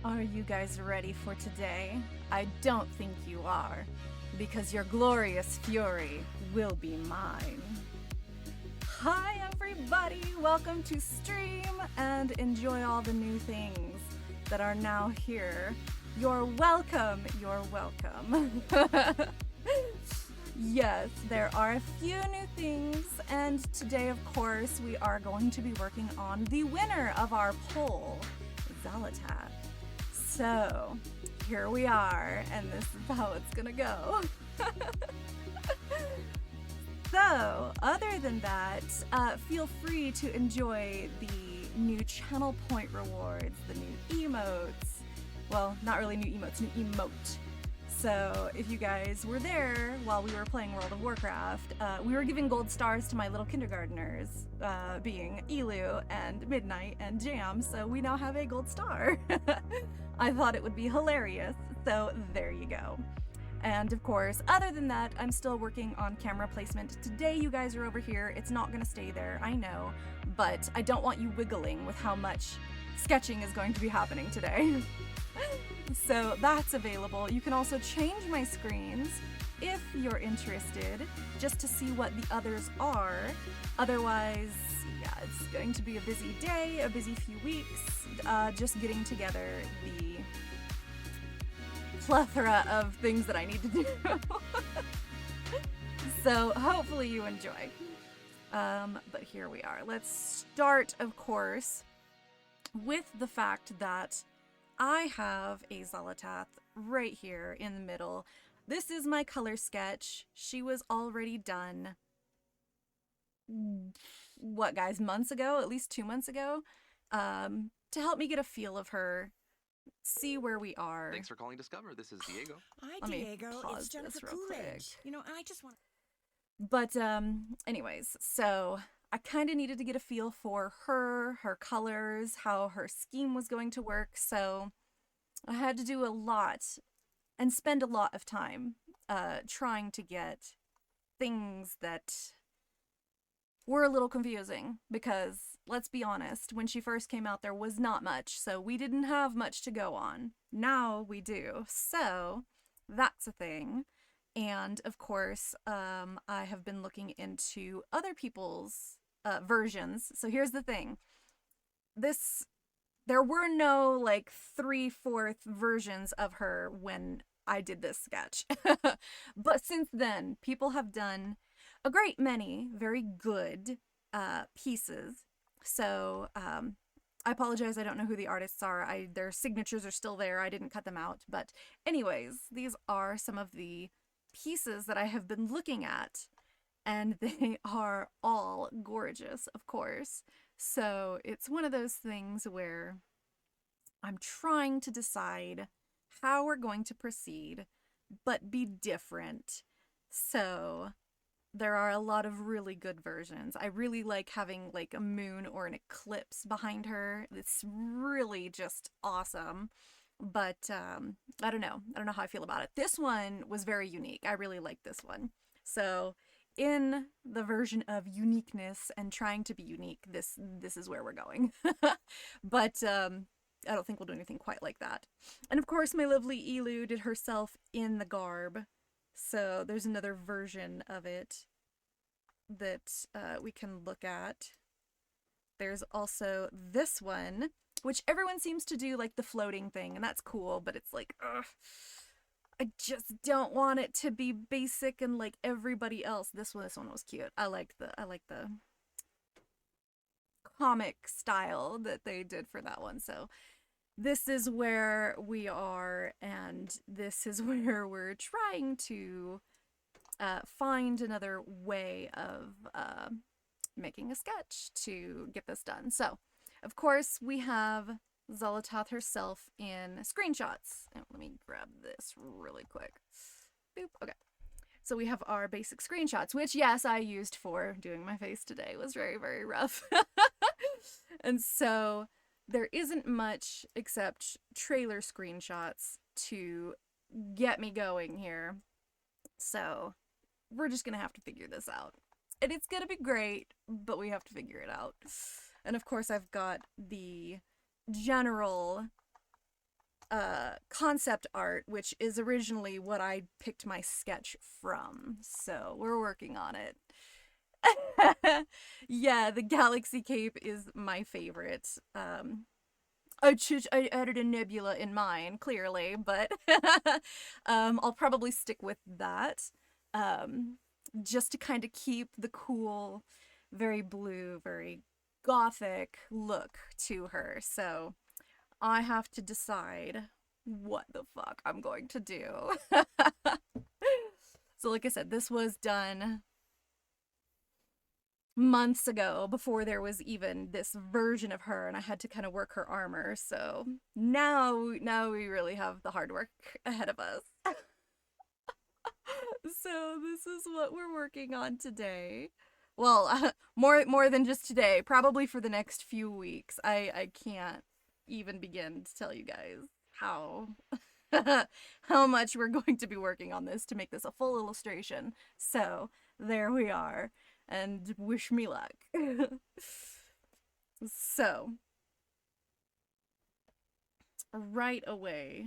Are you guys ready for today? I don't think you are, because your glorious fury will be mine. Hi everybody, welcome to stream and enjoy all the new things that are now here. You're welcome, you're welcome. Yes, there are a few new things, and today of course we are going to be working on the winner of our poll, Xal'atath. So, here we are, and this is how it's gonna go. So, other than that, feel free to enjoy the new channel point rewards, the new emotes. Well, not really new emotes, new emote. So, if you guys were there while we were playing World of Warcraft, we were giving gold stars to my little kindergartners, being 𝐒𝐤𝐞 and Midnight and Jam, so we now have a gold star. I thought it would be hilarious, so there you go. And of course, other than that, I'm still working on camera placement. Today you guys are over here, it's not gonna stay there, I know, but I don't want you wiggling with how much sketching is going to be happening today. So that's available. You can also change my screens if you're interested, just to see what the others are. Otherwise, yeah, it's going to be a busy day, a busy few weeks, just getting together the plethora of things that I need to do. So hopefully you enjoy. But here we are. Let's start, of course, with the fact that I have a Xal'atath right here in the middle. This is my color sketch. She was already done, what guys, months ago, at least 2 months ago, to help me get a feel of her, see where we are. Thanks for calling Discover. This is Diego. Hi, Let me Diego. pause It's Jennifer this real quick. Coolidge. You know, I just want. But anyways, so I kind of needed to get a feel for her colors, how her scheme was going to work, so I had to do a lot and spend a lot of time trying to get things that were a little confusing, because let's be honest, when she first came out there was not much, so we didn't have much to go on. Now we do, so that's a thing. And of course, I have been looking into other people's versions. So here's the thing. There were no like 3/4 versions of her when I did this sketch. But since then, people have done a great many very good pieces. So I apologize, I don't know who the artists are. Their signatures are still there. I didn't cut them out. But anyways, these are some of the pieces that I have been looking at, and they are all gorgeous, of course. So it's one of those things where I'm trying to decide how we're going to proceed, but be different. So there are a lot of really good versions. I really like having like a moon or an eclipse behind her. It's really just awesome. But I don't know how I feel about it. This one was very unique. I really like this one. So in the version of uniqueness and trying to be unique, this is where we're going. But I don't think we'll do anything quite like that. And of course, my lovely 𝐒𝐤𝐞 did herself in the garb. So there's another version of it that we can look at. There's also this one, which everyone seems to do like the floating thing, and that's cool, but it's like, ugh, I just don't want it to be basic and like everybody else. This one was cute. I like the comic style that they did for that one. So this is where we are, and this is where we're trying to find another way of making a sketch to get this done. So of course, we have Xal'atath herself in screenshots. And let me grab this really quick. Boop. Okay. So we have our basic screenshots, which, yes, I used for doing my face today. It was very, very rough. And so there isn't much except trailer screenshots to get me going here. So we're just going to have to figure this out. And it's going to be great, but we have to figure it out. And of course, I've got the general concept art, which is originally what I picked my sketch from. So we're working on it. Yeah, the Galaxy Cape is my favorite. I added a nebula in mine, clearly, but I'll probably stick with that. Just to kind of keep the cool, very blue, very gothic look to her. So I have to decide what the fuck I'm going to do. So like I said, this was done months ago, before there was even this version of her, and I had to kind of work her armor. So now we really have the hard work ahead of us. So this is what we're working on today. Well, more than just today, probably for the next few weeks. I can't even begin to tell you guys how how much we're going to be working on this to make this a full illustration. So there we are, and wish me luck. So right away,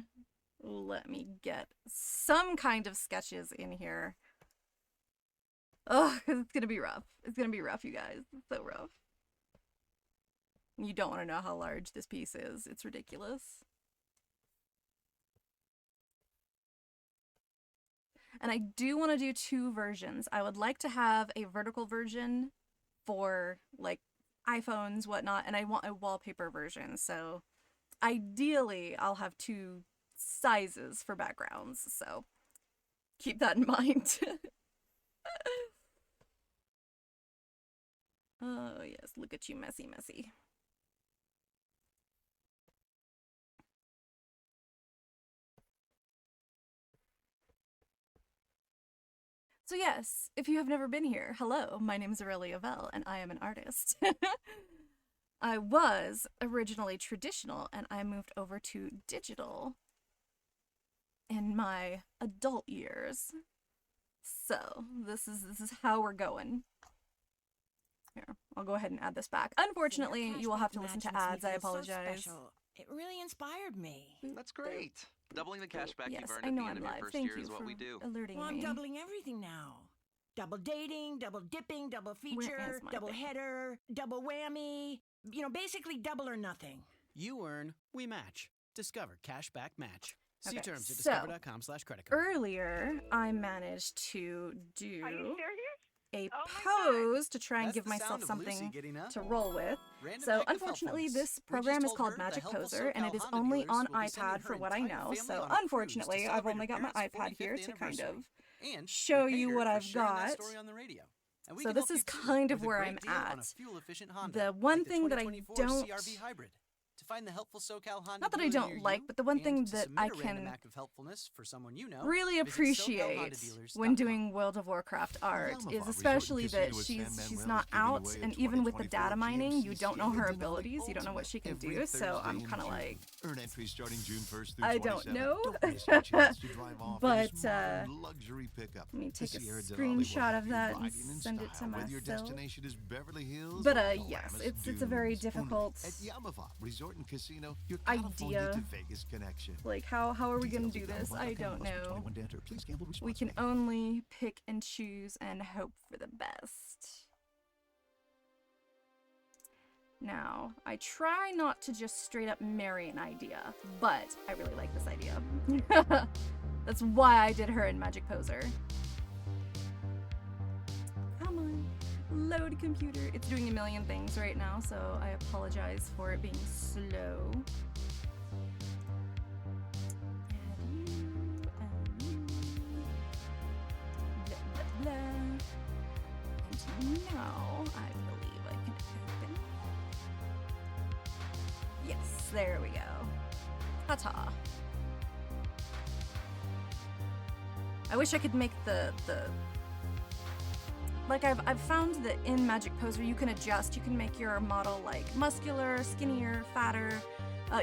let me get some kind of sketches in here. Oh, it's gonna be rough. It's gonna be rough, you guys. It's so rough. You don't want to know how large this piece is. It's ridiculous. And I do want to do two versions. I would like to have a vertical version for like iPhones, whatnot, and I want a wallpaper version. So ideally, I'll have two sizes for backgrounds. So keep that in mind. Oh yes, look at you, messy, messy. So yes, if you have never been here, hello, my name is Aurelia Vell, and I am an artist. I was originally traditional, and I moved over to digital in my adult years. So this is how we're going. Here, I'll go ahead and add this back. Unfortunately, you will have to listen to ads. I apologize. It really inspired me. That's great. Doubling the cashback Yes, you've earned I at know the end I'm of your live. first Thank year you is what for we do. alerting Well, I'm me. doubling everything now. Double dating, double dipping, double Where feature, is my double bag? header, double whammy. You know, basically double or nothing. You earn, we match. Discover Cashback Match. See Okay, terms at so, discover.com/credit card. Earlier, I managed to do Are you serious? a Oh my God. pose to try and That's give the myself sound of Lucy something getting up. to roll with. Random So act of unfortunately, helpfulness. this We just program is told called her the Magic helpful Poser, and it is SoCal only Honda on dealers will be sending iPad for her what I entire know. family So on a cruise to unfortunately, I've celebrate only her got my parents' iPad here 45th to kind of anniversary. And show we paid you her what for I've sharing that got. story on the radio. And we So can this help is you too, kind of with a where great I'm deal on a at. fuel-efficient Honda, The one like the thing that I 2024 don't, CR-V Hybrid. To find the helpful SoCal Honda not that I dealer don't near like, you, but the one and thing to that submit I a random can act of helpfulness for someone you know, really visit appreciate when SoCalHondaDealers.com. doing World of Warcraft art Yamaha is Resort especially and Casino that at she's San she's Manuel not is giving out, away a and even with the 2024 data mining, you GMC don't know her Sierra Denali abilities, you don't know what she can every do. So I'm Thursday kind of in like, June. Earn entries starting June 1st through I don't 27th. know. Don't miss your chance to drive off But, in this modern luxury pickup. let me The take a Sierra Denali will screenshot have of you that and riding in send it to style, whether your myself. destination is Beverly Hills But or yes, Glamis it's a very Dunes. difficult Only at Yamaha Resort and Casino, your idea. California to Vegas connection. Like how are we gonna Details do at this? I Yamaha.com. don't Must be know. 21 to enter. Please gamble We can responsibly. only pick and choose and hope for the best. Now, I try not to just straight up marry an idea, but I really like this idea. That's why I did her in Magic Poser. Come on, load computer. It's doing a million things right now, so I apologize for it being slow. Add you, blah, blah, blah. And now I believe I can open. Yes, there we go. Ta-ta. I wish I could make the like I've found that in Magic Poser you can adjust, you can make your model like muscular, skinnier, fatter,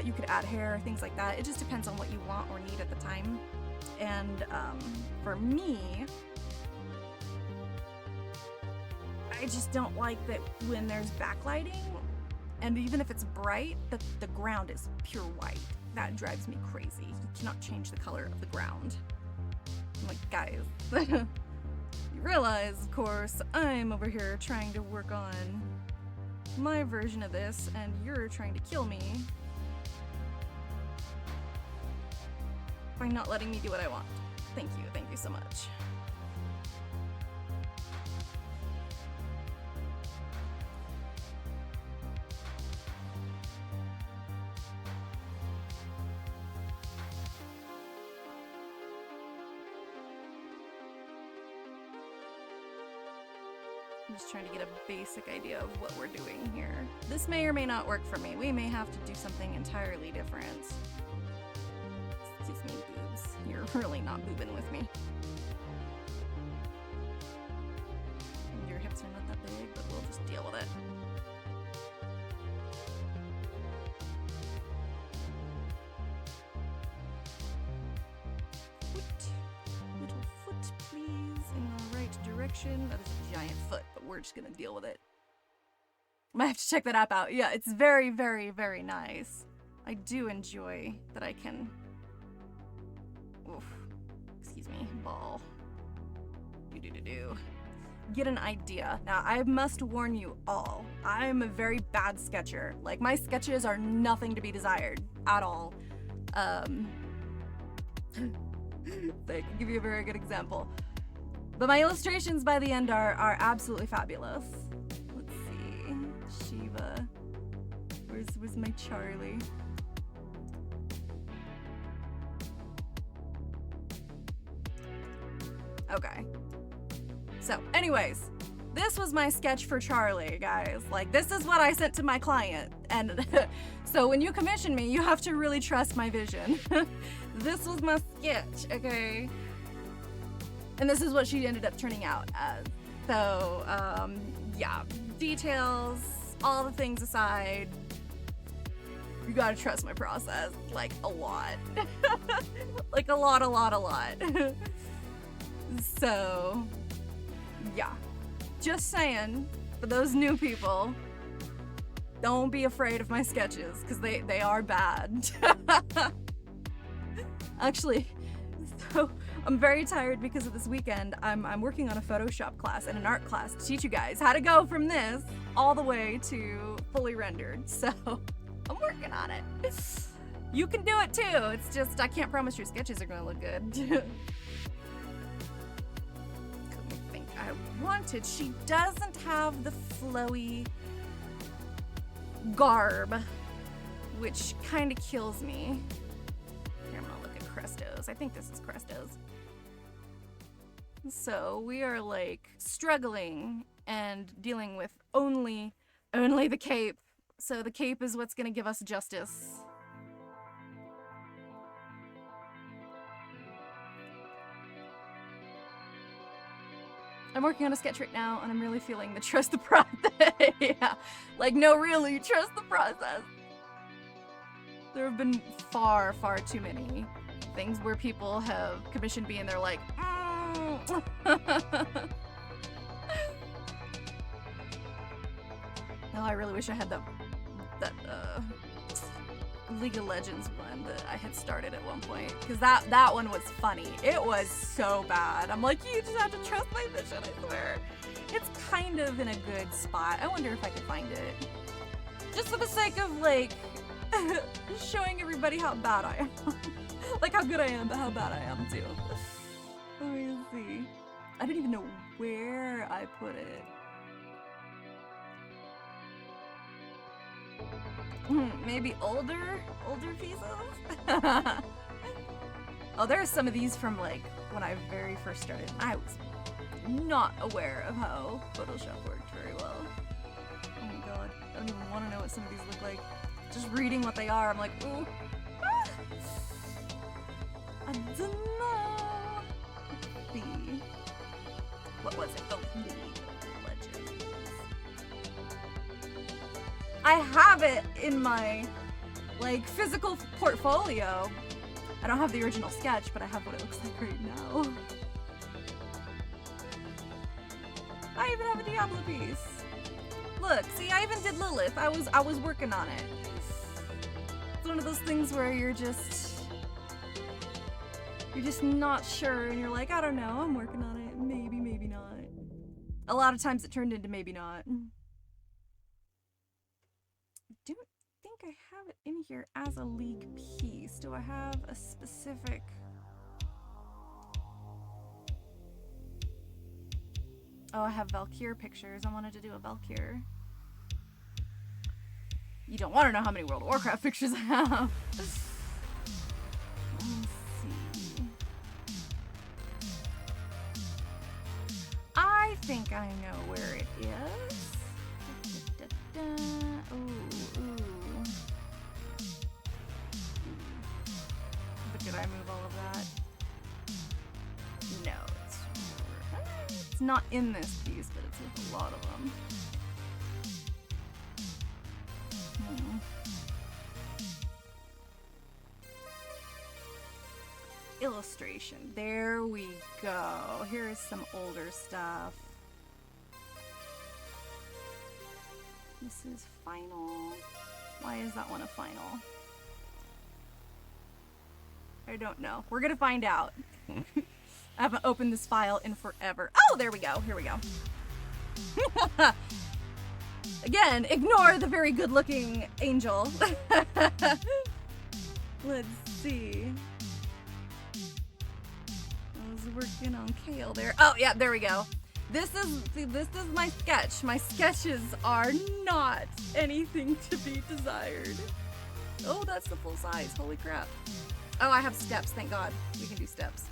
you could add hair, things like that. It just depends on what you want or need at the time. And for me, I just don't like that when there's backlighting, and even if it's bright, the ground is pure white. That drives me crazy. You cannot change the color of the ground. I'm like, guys, you realize, of course, I'm over here trying to work on my version of this, and you're trying to kill me by not letting me do what I want. Thank you so much. I'm just trying to get a basic idea of what we're doing here. This may or may not work for me. We may have to do something entirely different. Excuse me, boobs. You're really not boobing with me. Your hips are not that big, but we'll just deal with it. Little foot, please, in the right direction. That is a giant foot, but we're just gonna deal with it. I might have to check that app out. Yeah, it's very, very, very nice. I do enjoy that I can... Oof. Excuse me, ball. Do. Get an idea. Now, I must warn you all, I'm a very bad sketcher. Like, my sketches are nothing to be desired at all. I can give you a very good example. But my illustrations by the end are absolutely fabulous. Let's see. Shiva. Where's my Charlie? Okay. So, anyways, this was my sketch for Charlie, guys. Like, this is what I sent to my client. And so when you commission me, you have to really trust my vision. This was my sketch, okay? And this is what she ended up turning out as. So, yeah, details, all the things aside, you gotta trust my process, like, a lot. Like, a lot. So, yeah. Just saying, for those new people, don't be afraid of my sketches, because they are bad. Actually, so I'm very tired because of this weekend. I'm working on a Photoshop class and an art class to teach you guys how to go from this all the way to fully rendered. So I'm working on it. You can do it too. It's just I can't promise your sketches are gonna look good. I wanted. She doesn't have the flowy garb, which kind of kills me. Here, I'm gonna look at Cresto's. I think this is Cresto's. So we are like struggling and dealing with only the cape. So the cape is what's gonna give us justice. I'm working on a sketch right now, and I'm really feeling the trust the process. Yeah, like, no, really, trust the process. There have been far too many things where people have commissioned me, and they're like, Oh, I really wish I had that League of Legends one that I had started at one point, because that one was funny. It was so bad. I'm like, you just have to trust my vision, I swear. It's kind of in a good spot. I wonder if I could find it. Just for the sake of, like, showing everybody how bad I am. Like, how good I am, but how bad I am, too. Let me see. I don't even know where I put it. Maybe older pieces? Oh, there are some of these from, like, when I very first started. I was not aware of how Photoshop worked very well. Oh my god. I don't even want to know what some of these look like. Just reading what they are, I'm like, ooh. Ah! I don't know. Let's see. What was it? Oh, League of Legends. I have it in my, like, physical portfolio. I don't have the original sketch, but I have what it looks like right now. I even have a Diablo piece. Look, see, I even did Lilith. I was working on it. one of those things where you're just not sure, and you're like, I don't know, I'm working on it. Maybe, maybe not. A lot of times it turned into maybe not. I don't think I have it in here as a league piece. Do I have a specific... Oh, I have Valkyr pictures. I wanted to do a Valkyr. You don't want to know how many World of Warcraft pictures I have. Let me see. I think I know where it is. Ooh, ooh. But did I move all of that? No, it's not in this piece, but it's with a lot of them. Illustration. There we go. Here is some older stuff. This is final. Why is that one a final? I don't know. We're gonna find out. I haven't opened this file in forever. Oh, there we go. Here we go. Again, ignore the very good-looking angel. Let's see. I was working on Kale there. Oh yeah, there we go. This is my sketch. My sketches are not anything to be desired. Oh, that's the full size. Holy crap. Oh, I have steps. Thank God. We can do steps.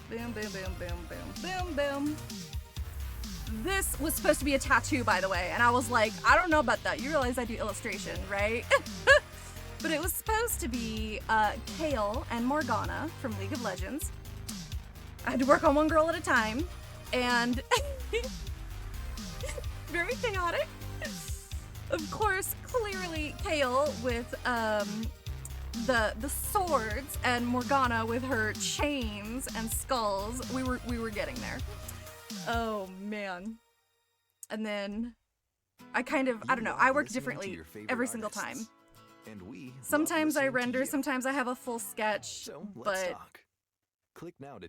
Boom, boom, boom, boom, boom, boom, boom. This was supposed to be a tattoo, by the way, and I was like, I don't know about that. You realize I do illustration, right? But it was supposed to be Kale and Morgana from League of Legends. I had to work on one girl at a time, and very chaotic. Of course, clearly Kale with the swords, and Morgana with her chains and skulls. We were getting there. Oh man. And then I don't know, I work differently every single time. Sometimes I render, sometimes I have a full sketch, but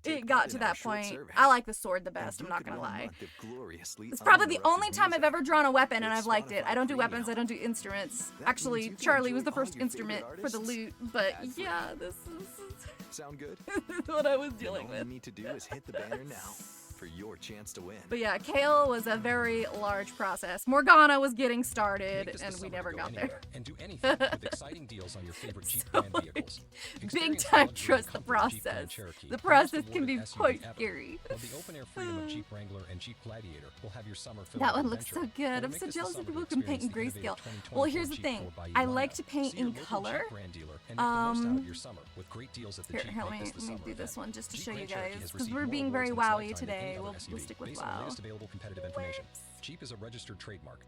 it got to that point. I like the sword the best, I'm not gonna lie. It's probably the only time I've ever drawn a weapon and I've liked it. I don't do weapons, I don't do instruments. Actually, Charlie was the first instrument for the loot, but yeah, this is sound good? what I was dealing with. All you need to do is hit the banner now for your chance to win. But yeah, Kale was a very large process. Morgana was getting started, and we never got there. And do anything with exciting deals on your favorite Jeep brand vehicles. Big time trust the process. The process can be quite scary. Well, the open-air freedom of Jeep Wrangler and Jeep Gladiator will have your summer filled That with one looks so adventure. good. I'm Make so this the jealous of summer people who to can paint in experience the grayscale. innovative Well, here's the 2024 thing. Jeep 4 I by like to lineup. paint See your in local color. Jeep brand dealer and make the most out of your summer with great deals at the Here, Jeep let Make me This the Summer do this event. one just to Jeep show you Grand Cherokee guys, has because received we're more being very awards in its wowy lifetime than today. any other We'll SUV, stick with based on the wow. latest available competitive information. Jeep is a registered trademark.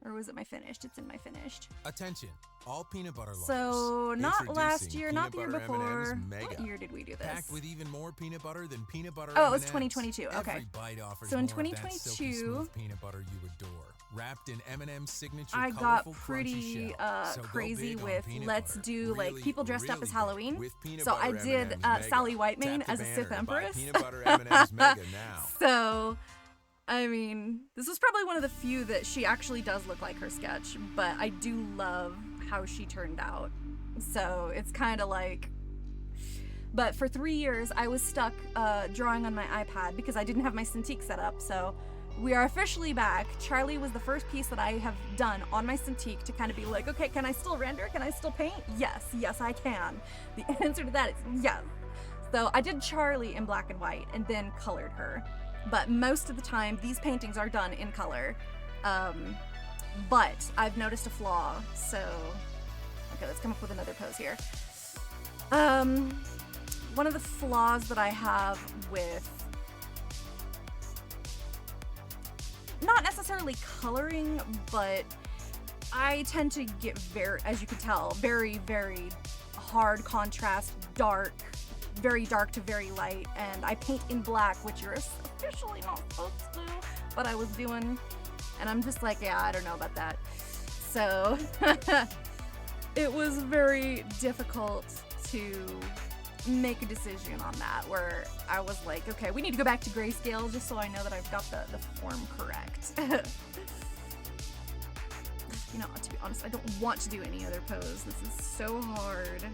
Or was it my finished? It's in my finished. Attention, all peanut butter lovers. So, not last Introducing year, not the year Peanut Butter before. M&Ms Mega. What year did we do this? Packed with even more peanut butter than peanut butter Oh, it was M&Ms. 2022, okay. Every bite offers So in more of that silky 2022, smooth peanut butter you adore. Wrapped in M&M's signature I got colorful, crunchy pretty shell. So go crazy big on with peanut let's butter. do like Really, people dressed up really as big Halloween. with peanut So I butter did M&Ms Mega. Sally Whitemane Tap the as a Sith banner and buy Empress. Peanut butter M&Ms Mega now. So, I mean, this was probably one of the few that she actually does look like her sketch, but I do love how she turned out. So it's kind of like, but for 3 years I was stuck drawing on my iPad because I didn't have my Cintiq set up. So we are officially back. Charlie was the first piece that I have done on my Cintiq to kind of be like, okay, can I still render? Can I still paint? Yes, yes I can. The answer to that is yes. So I did Charlie in black and white and then colored her. But most of the time, these paintings are done in color. But I've noticed a flaw, so... Okay, let's come up with another pose here. One of the flaws that I have with... Not necessarily coloring, but I tend to get very, as you can tell, very, very hard contrast, dark, very dark to very light, and I paint in black, which you're officially not supposed to do, but I was doing, and I'm just like, yeah, I don't know about that. So it was very difficult to make a decision on that, where I was like, okay, we need to go back to grayscale just so I know that I've got the form correct. You know, to be honest, I don't want to do any other pose. This is so hard.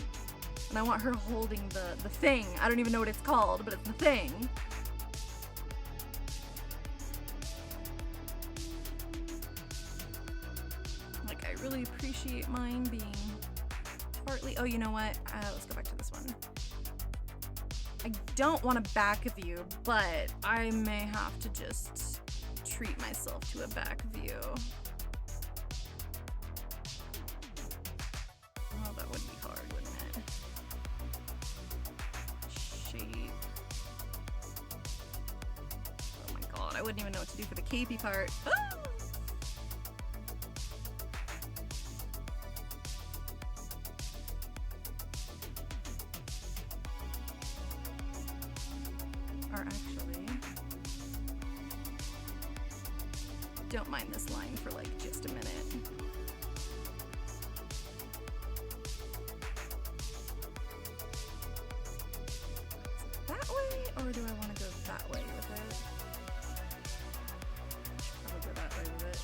And I want her holding the thing. I don't even know what it's called, but it's the thing. Like, I really appreciate mine being partly... Oh, you know what? Let's go back to this one. I don't want a back view, but I may have to just treat myself to a back view. Oh, that would be hard, wouldn't it? Shape. Oh my god, I wouldn't even know what to do for the capey part. Ah! Or actually, don't mind this line for like just a minute. That way, or do I want to go that way with it? I'll go that way with it.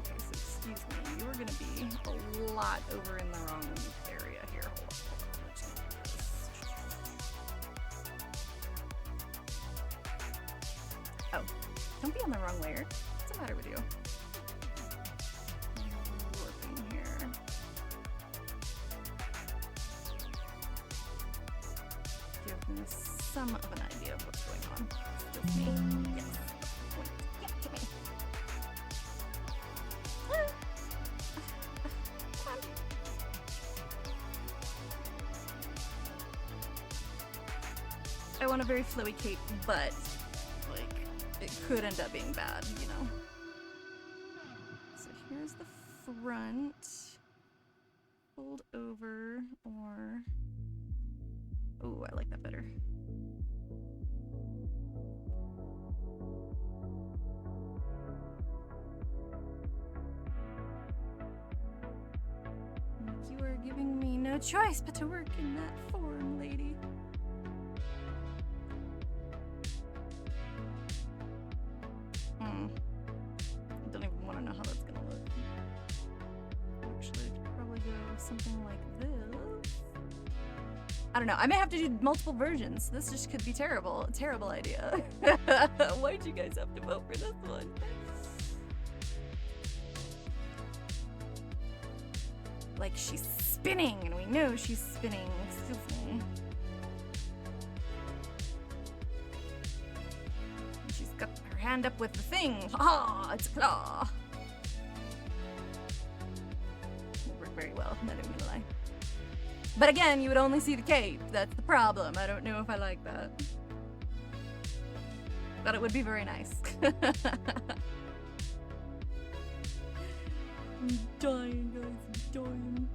Okay, so excuse me, you're gonna be a lot over in the wrong area here. Hold on. Let's do this. Oh, don't be on the wrong layer. What's the matter with you? Warping here. Give me some of an idea of what's going on. With me. Yes. Wait. Yeah, get me. I want a very flowy cape, but like it could end up being bad, you know. So here's the front. Fold over, or oh, I like that better. You are giving me no choice but to work in that form, lady. I don't even want to know how that's gonna look. Actually, I could probably go something like this. I don't know. I may have to do multiple versions. This just could be terrible. Terrible idea. Why'd you guys have to vote for this one? Like, she's spinning, and we know she's spinning. Excuse me. She's got her hand up with the thing. Ha! It's a claw. Will work very well, not even gonna lie. But again, you would only see the cape. That's the problem. I don't know if I like that. But it would be very nice. I'm dying, guys. I'm dying.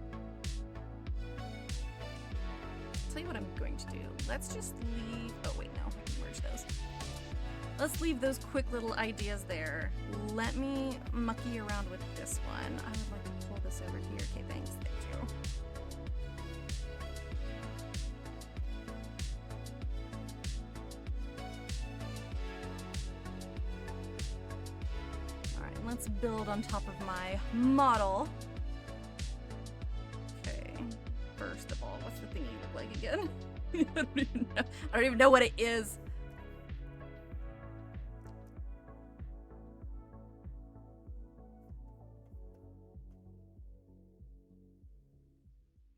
Tell you what I'm going to do. Let's just leave... Oh, wait, no. I can merge those. Let's leave those quick little ideas there. Let me mucky around with this one. I would like to pull this over here. Okay, thanks. Thank you. Alright, let's build on top of my model. Okay. First of all, what's the thingy look like again? I don't even know what it is.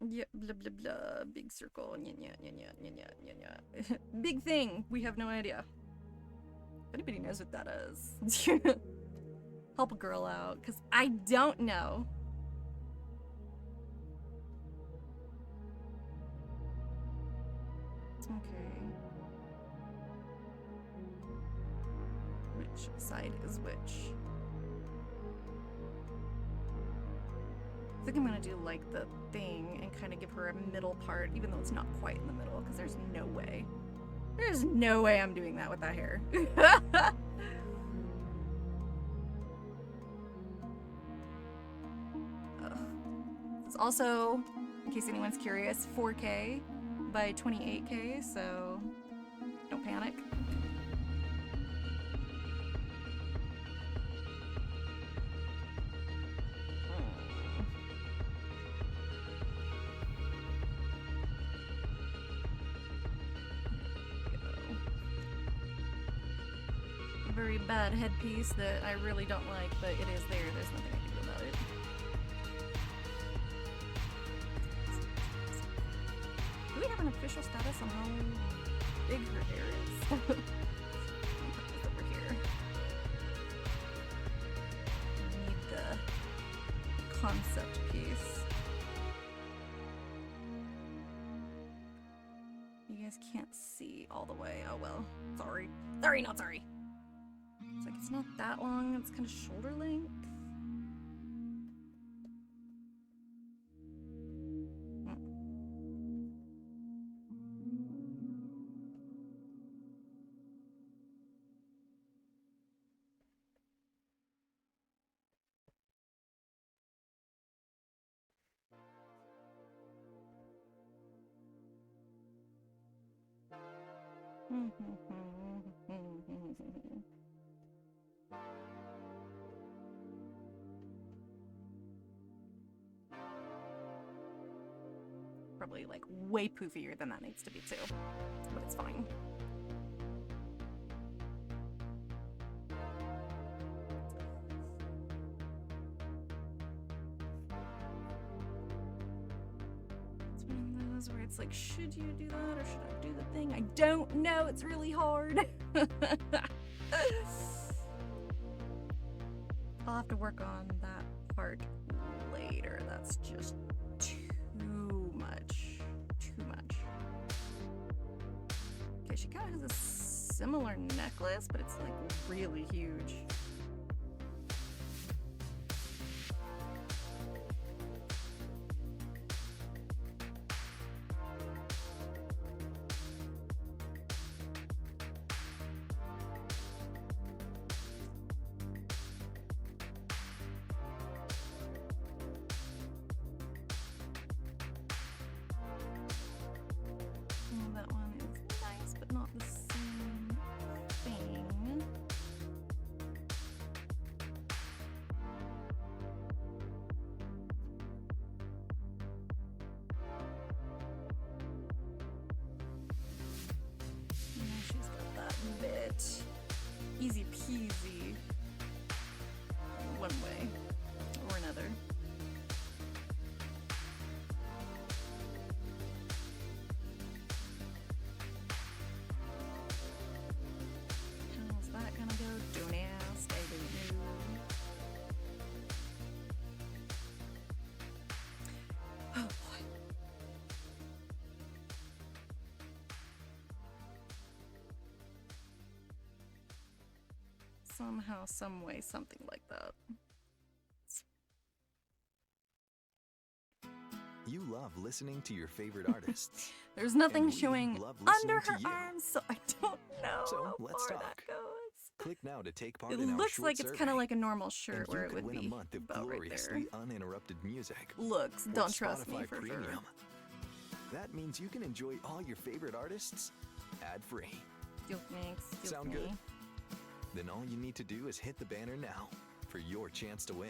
Yeah, blah blah blah. Big circle. Nya, nya, nya, nya, nya, nya, nya, nya. Big thing. We have no idea. If anybody knows what that is, help a girl out, because I don't know. Okay. Which side is which? I think I'm gonna do like the thing and kind of give her a middle part, even though it's not quite in the middle, because there's no way. There's no way I'm doing that with that hair. It's also, in case anyone's curious, 4K by 28K, so don't panic. Very bad headpiece that I really don't like, but it is there. There's nothing I can do about it. Do we have an official status on how big her hair is? I'll put this over here. I need the concept piece. You guys can't see all the way. Oh well. Sorry. Sorry, not sorry. It's like it's not that long, it's kind of shoulder length. Probably like way poofier than that needs to be too, but it's fine. It's one of those where it's like, should you do that or should I do the thing? I don't know, it's really hard. I'll have to work on that part later. That's just too much. Okay, she kind of has a similar necklace, but it's like really huge. That one is nice, but not the same thing. She's got that bit. Easy peasy. One way or another. How's that gonna go? Don't ask, I don't know. Oh boy. Somehow, some way, something like that. You love listening to your favorite artists. There's nothing And we showing love listening under to her you. arms, so I don't know So, how let's far that talk. goes. Click now to take part It in our looks short like it's kind of survey, like a normal and shirt you where it could would win be a month of about right there. gloriously uninterrupted music. Looks, or don't trust me Spotify for Premium. sure. That means you can enjoy all your favorite artists ad-free. Excuse Sound me. good? Then all you need to do is hit the banner now for your chance to win.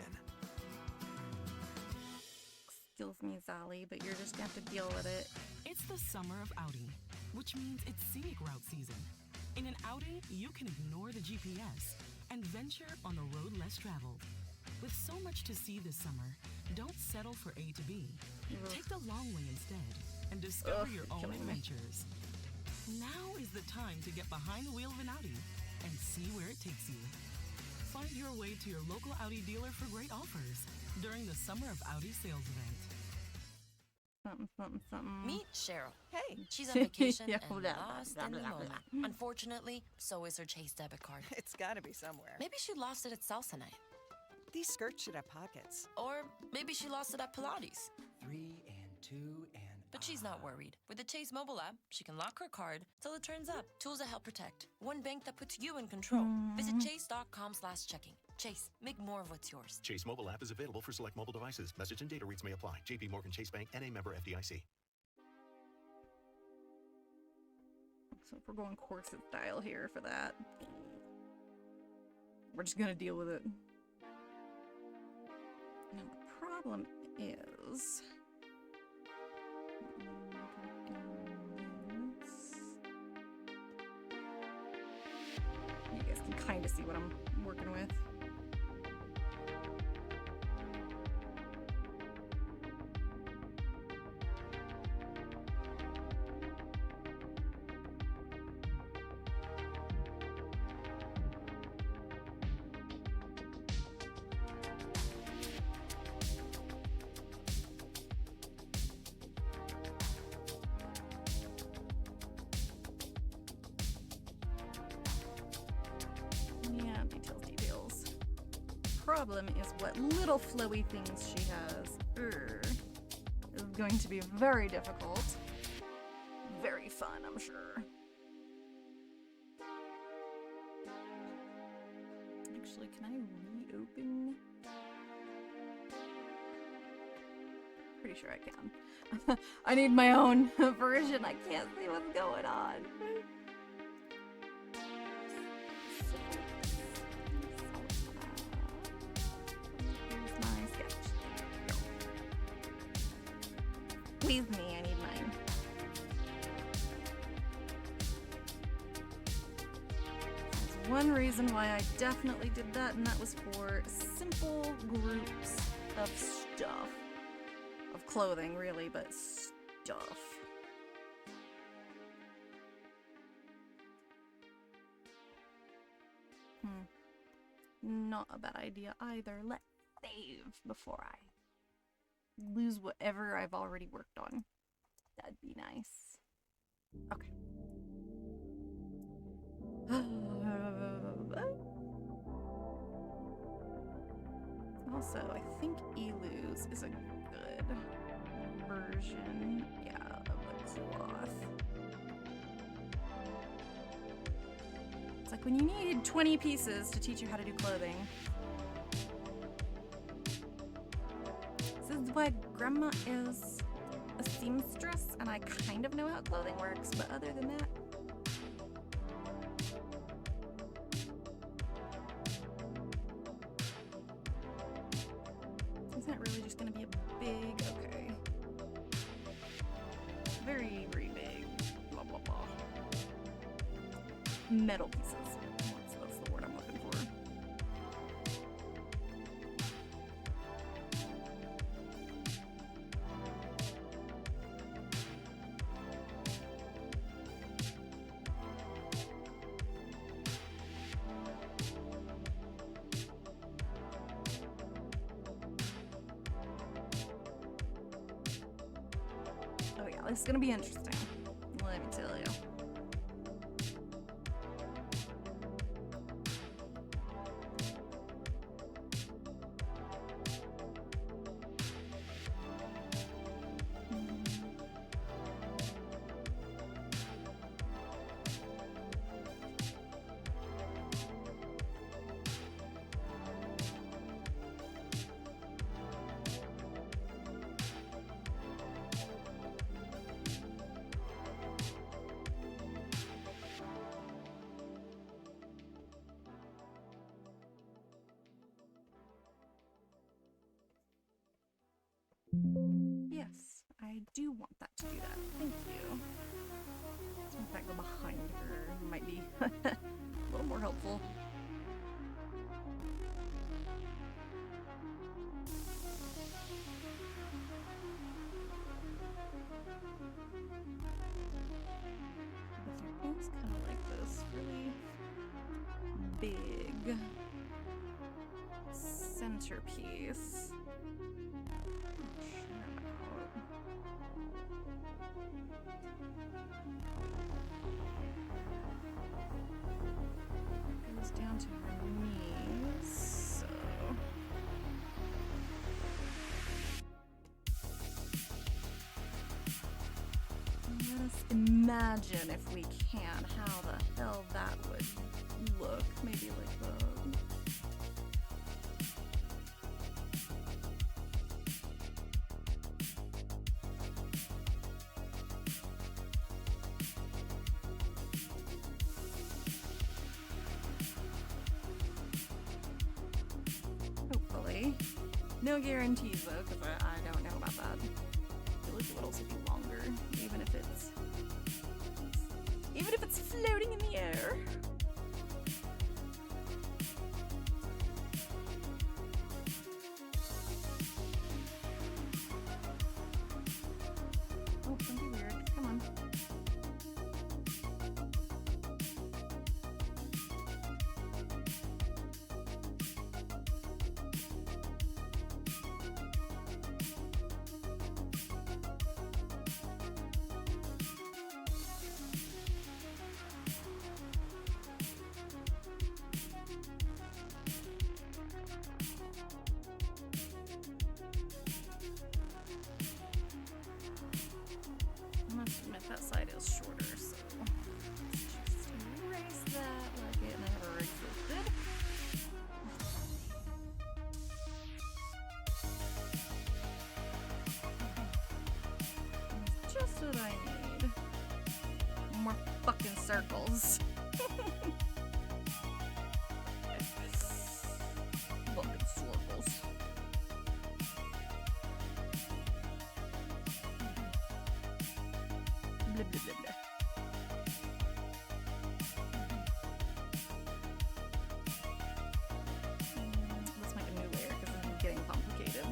Excuse me, Zali, but you're just gonna have to deal with it. It's the summer of outing, which means it's scenic route season. In an outing, you can ignore the GPS and venture on the road less traveled. With so much to see this summer, don't settle for A to B. Take the long way instead and discover your you're own killing me. adventures. Now is the time to get behind the wheel of an Audi and see where it takes you. Find your way to your local Audi dealer for great offers during the Summer of Audi sales event. Something. Meet Cheryl. Hey, She's on vacation Yeah, and blah, lost blah, in the blah, moment. blah. Unfortunately, so is her Chase debit card. it's gotta be somewhere. Maybe she lost it at salsa night. These skirts should have pockets. Or maybe she lost it at Pilates. 3 and 2 and... But she's not worried. With the Chase mobile app, she can lock her card till it turns up. Tools that help protect. One bank that puts you in control. Visit chase.com/checking. Chase, make more of what's yours. Chase mobile app is available for select mobile devices. Message and data rates may apply. 𝐗𝐵 Chase Bank, N.A. member FDIC. So if we're going corset style here for that, we're just gonna deal with it. Now the problem is, you guys can kind of see what I'm working with. Problem is what little flowy things she has is going to be very difficult. Very fun, I'm sure. Actually, can I reopen? Pretty sure I can. I need my own version. I can't see what's going on. Please me, I need mine. There's one reason why I definitely did that, and that was for simple groups of stuff. Of clothing, really, but stuff. Not a bad idea either. Let's save before I lose whatever I've already worked on. That'd be nice. Okay. Also, I think 𝐒𝐤𝐞𝐴 is a good version, yeah, of the cloth. It's like when you need 20 pieces to teach you how to do clothing. This is why Grandma is a seamstress, and I kind of know how clothing works, but other than that, isn't it really just going to be a big, okay, very, very big, blah, blah, blah, metal pieces. That's the word I'm looking for. Oh yeah, this is gonna be interesting. Let me tell you. Yes, I do want that to do that. Thank you. So in fact, go behind her might be a little more helpful. It's kind of like this really big centerpiece. Goes down to her knees, so let us imagine, if we can, how the hell that would look. Maybe like the No guarantees though, because I don't know about that. I feel like it would also be longer, even if it's floating in the air. Oh, something weird. Come on. I must admit that side is shorter, so let's just erase that like it never existed. That's just what I need. More fucking circles. Fucking circles. Blah, blah, blah, blah. Let's make a new layer because this is getting complicated.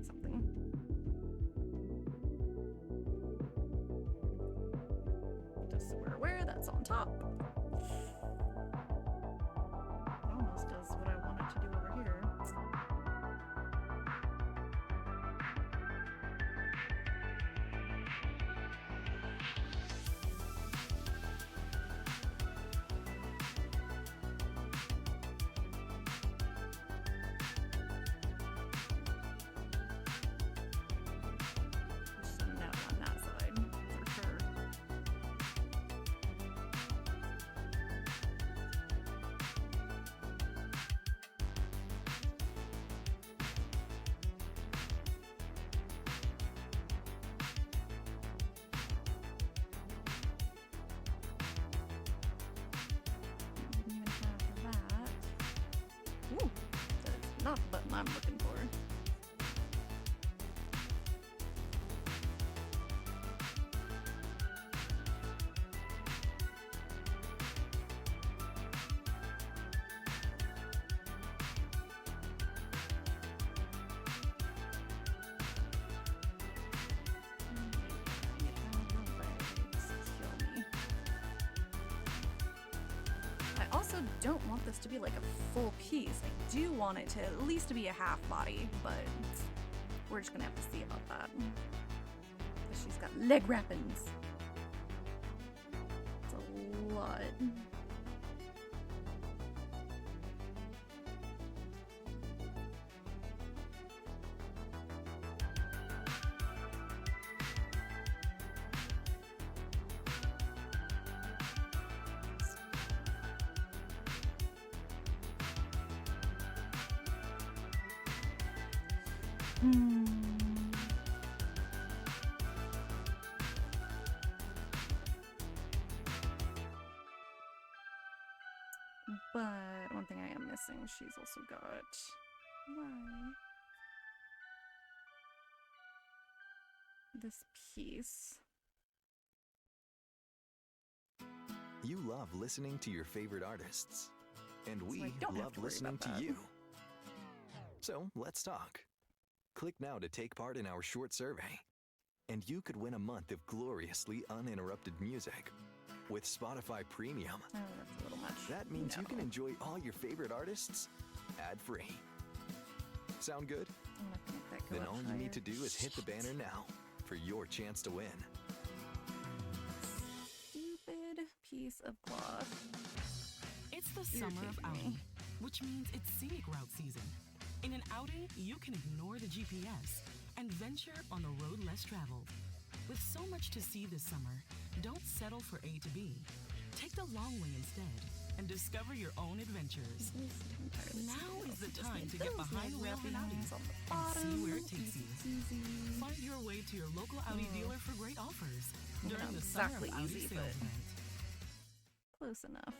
Something. Just so we're aware that's on top. Almost does what I wanted to do over here. Just a no on that side, for sure. Don't even have that. Ooh, that is not the button I'm looking for. I also don't want this to be like a full piece. I do want it to at least be a half body, but we're just gonna have to see about that. Because she's got leg wrappings. It's a lot. But one thing I am missing, she's also got this piece. You love listening to your favorite artists, and So we I don't have love to worry listening about to that. you. So let's talk. Click now to take part in our short survey, and you could win a month of gloriously uninterrupted music with Spotify Premium. Oh, that's a little much. That means you can No. enjoy all your favorite artists ad-free. Sound good? I'm not gonna make that go Then up all you higher. need to do is hit the banner now for your chance to win. Stupid piece of cloth. It's the summer of outing, which means it's scenic route season. In an outing, you can ignore the GPS and venture on the road less traveled. With so much to see this summer, don't settle for A to B. Take the long way instead and discover your own adventures. Now is the time to get behind the wheel of an outing and see where it takes you. Find your way to your local Audi dealer for great offers during the Summer of Audi sales event. Close enough.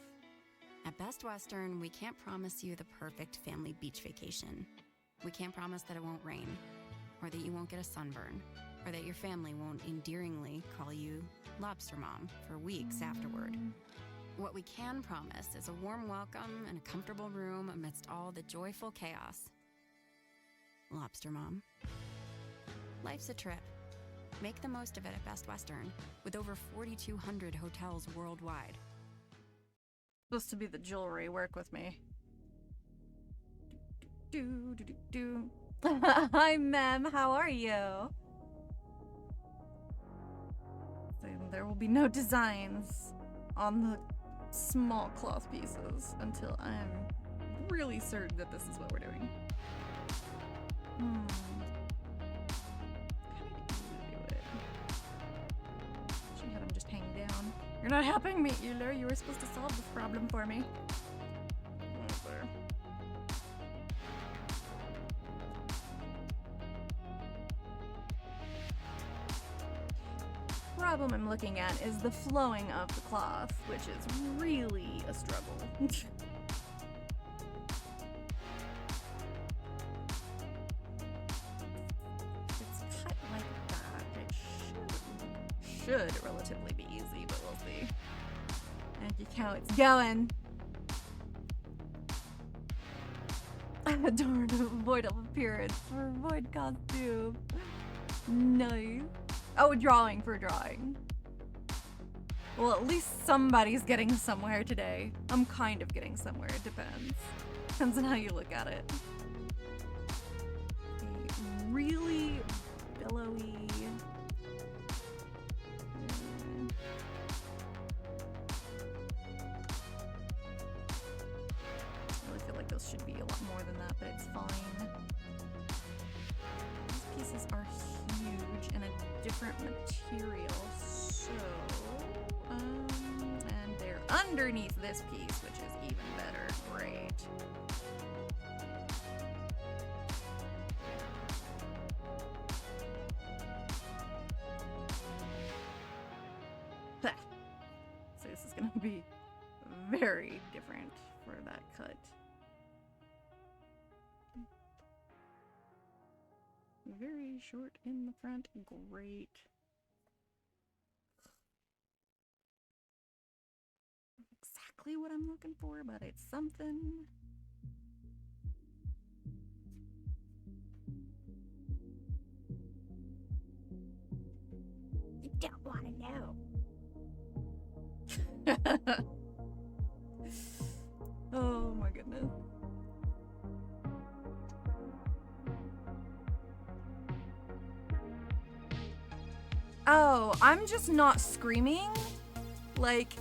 At Best Western, we can't promise you the perfect family beach vacation. We can't promise that it won't rain, or that you won't get a sunburn, or that your family won't endearingly call you Lobster Mom for weeks afterward. What we can promise is a warm welcome and a comfortable room amidst all the joyful chaos. Lobster Mom. Life's a trip. Make the most of it at Best Western, with over 4,200 hotels worldwide. Supposed to be the jewelry. Work with me. Do do do do. Hi, Mem. How are you? There will be no designs on the small cloth pieces until I'm really certain that this is what we're doing. She had him just hang down. You're not helping me, Euler. You were supposed to solve this problem for me. Whatever. Problem I'm looking at is the flowing of the cloth, which is really a struggle. It's cut like that. It should relatively be easy, but we'll see. And you how it's going. Adorn void of appearance for void costume. Nice. Oh, drawing for drawing. Well, at least somebody's getting somewhere today. I'm kind of getting somewhere. It depends. Depends on how you look at it. A really billowy. I really feel like those should be a lot more than that, but it's fine. These pieces are huge and a different material, so and they're underneath this piece, which is even better. Great. So this is gonna be very different for that cut. Very short in the front. Great. Exactly what I'm looking for, but it's something. You don't want to know. Oh my goodness. Oh, I'm just not screaming? Like,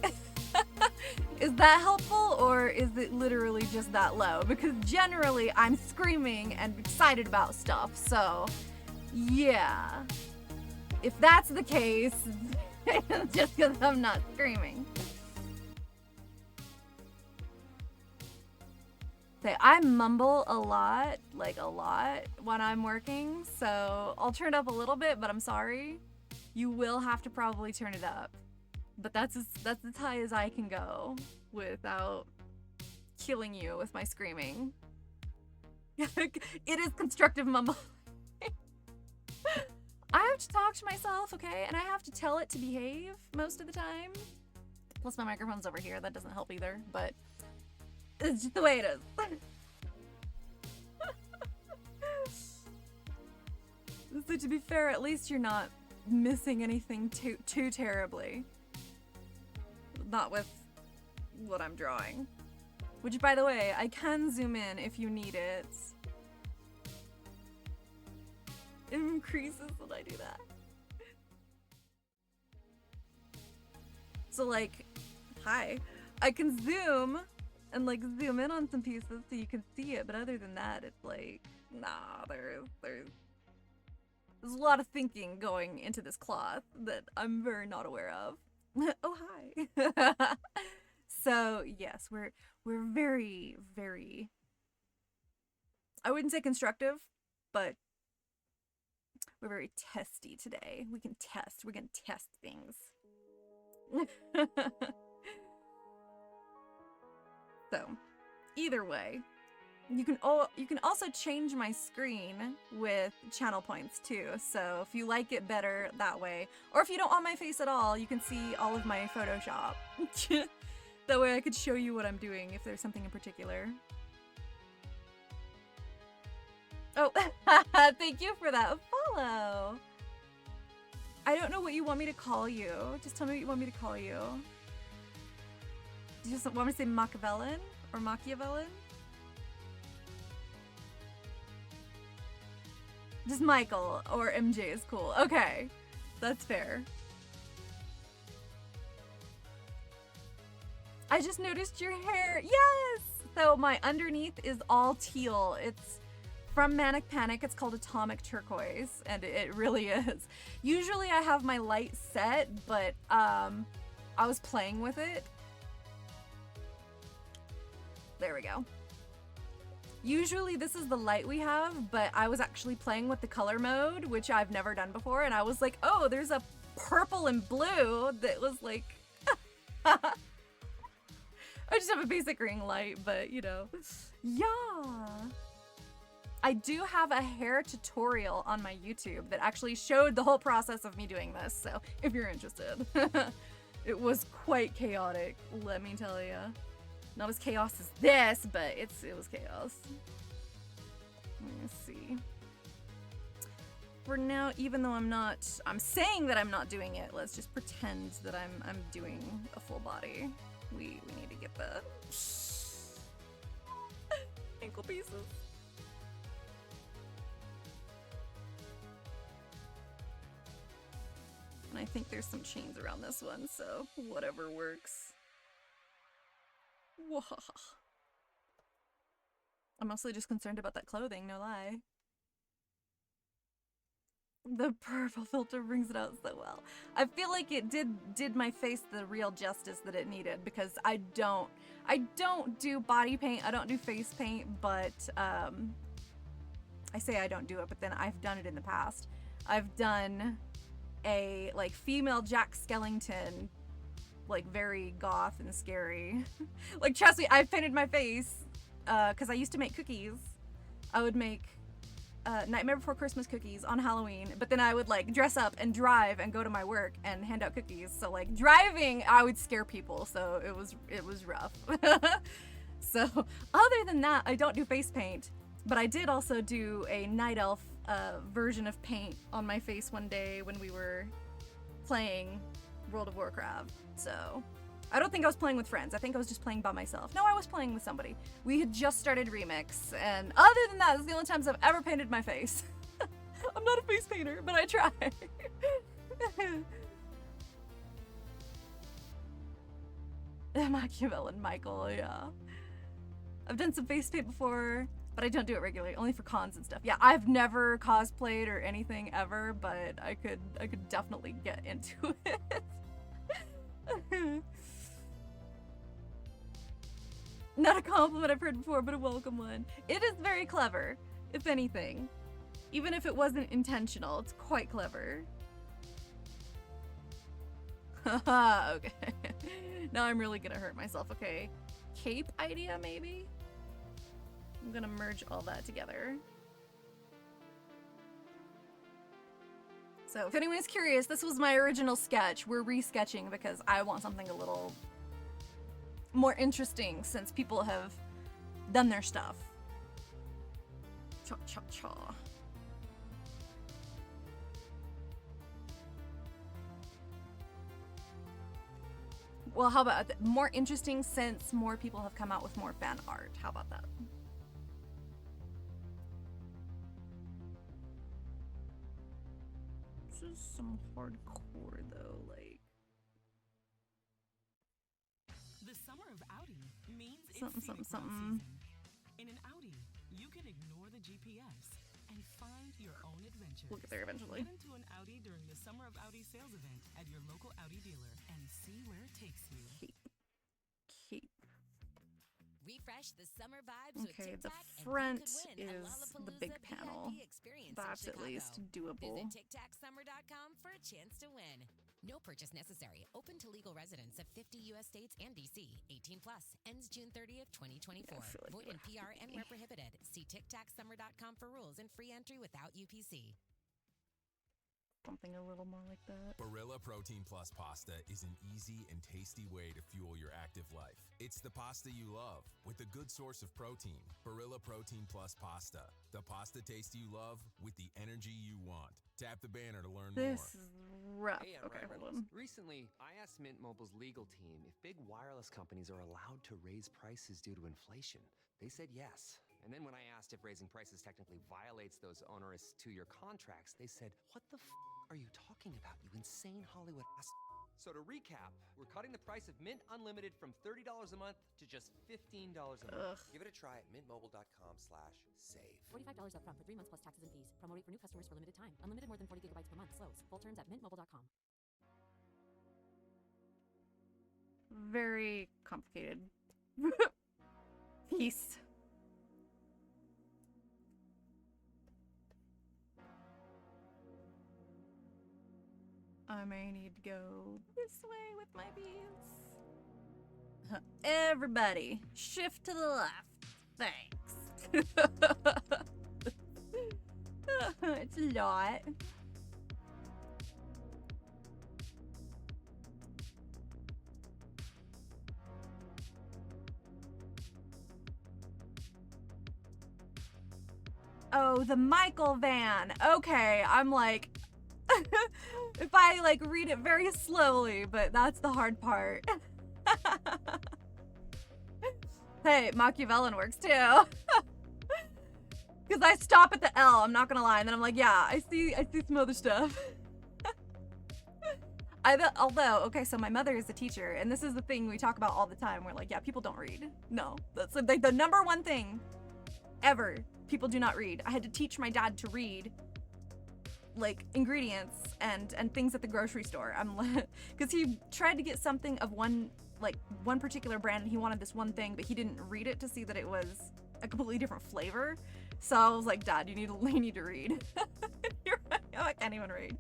is that helpful or is it literally just that low? Because generally I'm screaming and excited about stuff, so yeah. If that's the case, it's just because I'm not screaming. Say, I mumble a lot, like a lot, when I'm working, so I'll turn it up a little bit, but I'm sorry. You will have to probably turn it up. But that's as high as I can go without killing you with my screaming. It is constructive mumble. I have to talk to myself, okay? And I have to tell it to behave most of the time. Plus my microphone's over here, that doesn't help either, but it's just the way it is. So to be fair, at least you're not missing anything too terribly. Not with what I'm drawing. Which, by the way, I can zoom in if you need it. It increases when I do that. So like, hi, I can zoom and like zoom in on some pieces so you can see it, but other than that, it's like, nah, there's a lot of thinking going into this cloth that I'm very not aware of. Oh, hi. So yes, we're very, very, I wouldn't say constructive, but we're very testy today. We can test. We're gonna test things. So, either way, you can also change my screen with channel points too. So if you like it better that way, or if you don't want my face at all, you can see all of my Photoshop. That way I could show you what I'm doing if there's something in particular. Oh, thank you for that follow. I don't know what you want me to call you. Just tell me what you want me to call you. Do you just want me to say Machiavellian or Machiavellian? Just Michael or MJ is cool. Okay, that's fair. I just noticed your hair. Yes! So my underneath is all teal. It's from Manic Panic. It's called Atomic Turquoise, and it really is. Usually I have my light set, but I was playing with it. There we go. Usually this is the light we have, but I was actually playing with the color mode, which I've never done before, and I was like, oh, there's a purple and blue that was like... I just have a basic ring light, but you know. Yeah. I do have a hair tutorial on my YouTube that actually showed the whole process of me doing this, so if you're interested. It was quite chaotic, let me tell you. Not as chaos as this, but it was chaos. Let me see. For now, even though I'm saying that I'm not doing it, let's just pretend that I'm doing a full body. We need to get the ankle pieces. And I think there's some chains around this one, so whatever works. Whoa. I'm mostly just concerned about that clothing, no lie. The purple filter brings it out so well. I feel like it did my face the real justice that it needed, because I don't do body paint, I don't do face paint, but I say I don't do it, but then I've done it in the past. I've done a like female Jack Skellington, like very goth and scary. Like trust me, I've painted my face because I used to make cookies. I would make Nightmare Before Christmas cookies on Halloween, but then I would like dress up and drive and go to my work and hand out cookies. So like driving, I would scare people, so it was rough. So other than that, I don't do face paint, but I did also do a night elf version of paint on my face one day when we were playing World of Warcraft. So I don't think I was playing with friends. I think I was just playing by myself. No, I was playing with somebody. We had just started Remix, and other than that, it's the only times I've ever painted my face. I'm not a face painter, but I try. Machiavellian Michael, yeah. I've done some face paint before, but I don't do it regularly, only for cons and stuff. Yeah, I've never cosplayed or anything ever, but I could definitely get into it. Not a compliment I've heard before, but a welcome one. It is very clever, if anything. Even if it wasn't intentional, it's quite clever. Haha, okay. Now I'm really gonna hurt myself, okay. Cape idea, maybe? I'm gonna merge all that together. So if anyone is curious, this was my original sketch. We're re-sketching because I want something a little more interesting since people have done their stuff. Cha-cha-cha. Well, how about more interesting since more people have come out with more fan art? How about that? some hardcore though, like The summer of outing means something, it's something, scenic route something. season. In an outing, you can ignore the GPS and find your own adventures. We'll get there eventually. Get into an Audi during the Summer of Audi sales event at your local Audi dealer and see where it takes you. Keep. Refresh the summer vibes with Okay, the Tic Tac front and you could win a is the Lollapalooza big panel. VIP experience in That's at Chicago. least doable. Visit TicTacSummer.com for a chance to win. No purchase necessary. Open to legal residents of 50 U.S. states and D.C. 18 plus. Ends June 30th, 2024. Yeah, I feel like Void we're in PR and happy. where prohibited. See TicTacSummer.com for rules and free entry without UPC. Something a little more like that. Barilla Protein Plus pasta is an easy and tasty way to fuel your active life. It's the pasta you love with a good source of protein. Barilla Protein Plus pasta. The pasta taste you love with the energy you want. Tap the banner to learn more. This is rough. Hey, Okay, Ryan hold Reynolds. on. Recently, I asked Mint Mobile's legal team if big wireless companies are allowed to raise prices due to inflation. They said yes. And then when I asked if raising prices technically violates those onerous 2-year contracts, they said, "What the are you talking about, you insane Hollywood ass?" So to recap, we're cutting the price of Mint Unlimited from $30 a month to just $15 a month. Give it a try at mintmobile.com/save. $45 upfront for 3 months plus taxes and fees. Promo rate for new customers for limited time. Unlimited more than 40 gigabytes per month. Slows full terms at mintmobile.com. Very complicated. Peace. I may need to go this way with my beads. Everybody, shift to the left. Thanks. It's a lot. Oh, the Michael van. Okay, I'm like, if I like read it very slowly, but that's the hard part. Hey, Machiavellian works too. Because I stop at the L, I'm not gonna lie, and then I'm like, yeah, I see some other stuff. Although, okay, so my mother is a teacher, and this is the thing we talk about all the time. We're like, yeah, people don't read. No, that's like the number one thing ever. People do not read. I had to teach my dad to read, like, ingredients and things at the grocery store. I'm like, because he tried to get something of one particular brand, and he wanted this one thing, but he didn't read it to see that it was a completely different flavor. So I was like, Dad, you need to read. You're right. I can't even read.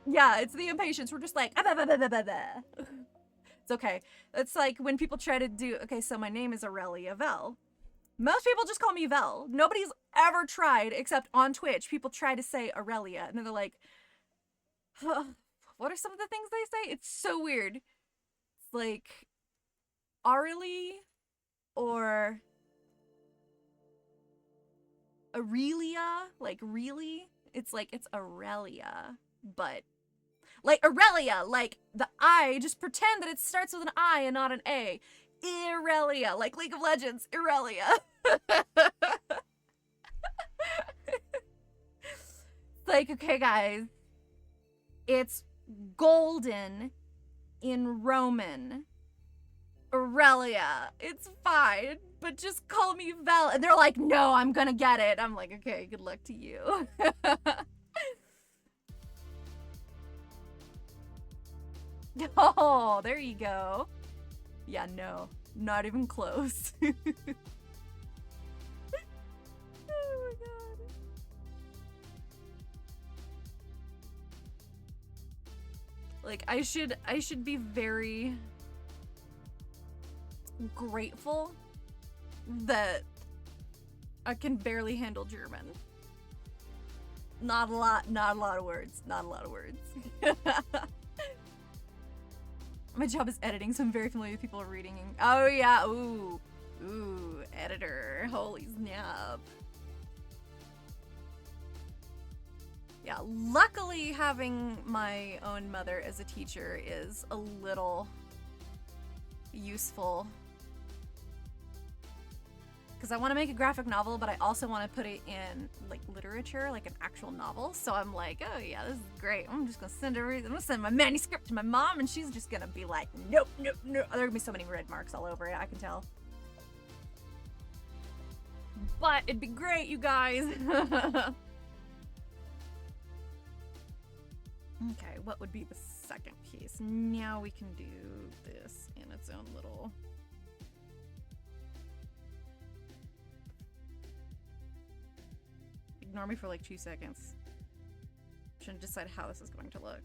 Yeah, it's the impatience. We're just like, ah, bah, bah, bah, bah, bah, bah. It's okay. It's like when people try to do, okay, so my name is Aurelia Vel. Most people just call me Vel. Nobody's ever tried, except on Twitch, people try to say Aurelia, and then they're like, huh, what are some of the things they say? It's so weird. It's like, Aurelie, or Aurelia, like really? It's like, it's Aurelia, but like Aurelia, like the I, just pretend that it starts with an I and not an A. Irelia, like League of Legends, Irelia. Like, okay, guys, it's golden in Roman. Aurelia, it's fine, but just call me Vel. And they're like, no, I'm gonna get it. I'm like, okay, good luck to you. Oh, there you go. Yeah, no, not even close. Oh my god. Like, I should be very grateful that I can barely handle German. Not a lot of words. Not a lot of words. My job is editing, so I'm very familiar with people reading. Oh yeah, ooh, editor, holy snap. Yeah, luckily having my own mother as a teacher is a little useful. because I want to make a graphic novel, but I also want to put it in like literature, like an actual novel. So I'm like, oh yeah, this is great. I'm just gonna send I'm gonna send my manuscript to my mom, and she's just gonna be like, nope, nope, nope. There are gonna be so many red marks all over it. I can tell. But it'd be great, you guys. Okay, what would be the second piece? Now we can do this in its own little... Ignore me for like 2 seconds. I'm trying to decide how this is going to look.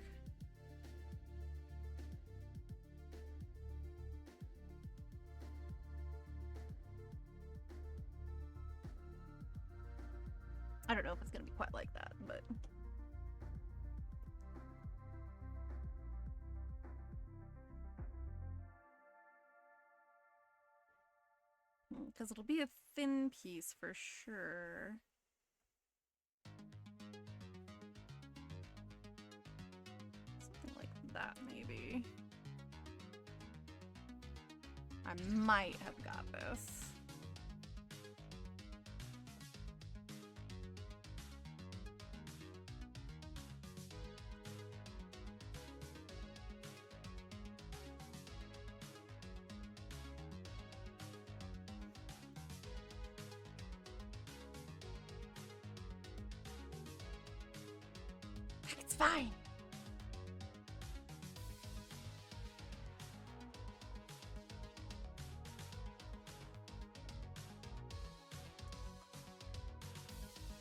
I don't know if it's gonna be quite like that, but... Because it'll be a thin piece for sure. Something like that, maybe. I might have got this. It's fine.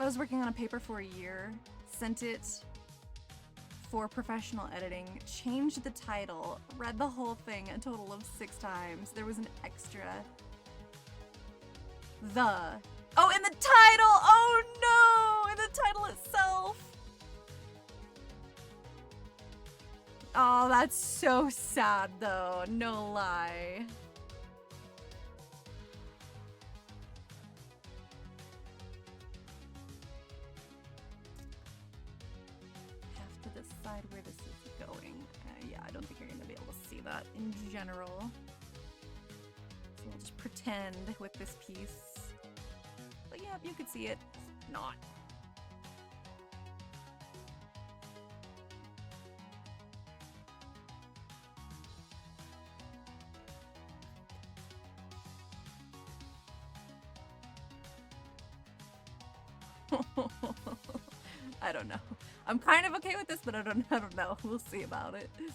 I was working on a paper for a year, sent it for professional editing, changed the title, read the whole thing a total of 6 times. There was an extra. Oh, in the title! Oh no! In the title itself! Oh, that's so sad though, no lie. Have to decide where this is going. Yeah, I don't think you're gonna be able to see that in general. So we'll just pretend with this piece. But yeah, you could see it. Not. I don't know. I'm kind of okay with this, but I don't know. We'll see about it. That's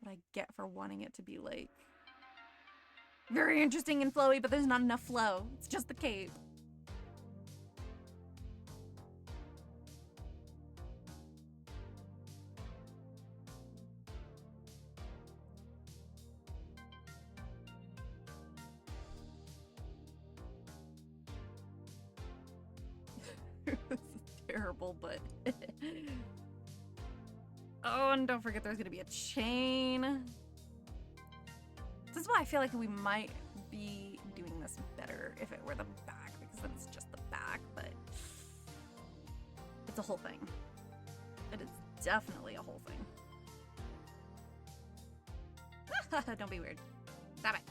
what I get for wanting it to be like very interesting and flowy, but there's not enough flow. It's just the cape. This is terrible, but oh, and don't forget there's gonna be a chain. This is why I feel like we might be doing this better if it were the back, because then it's just the back, but it's a whole thing. It is definitely a whole thing. Don't be weird. Stop it.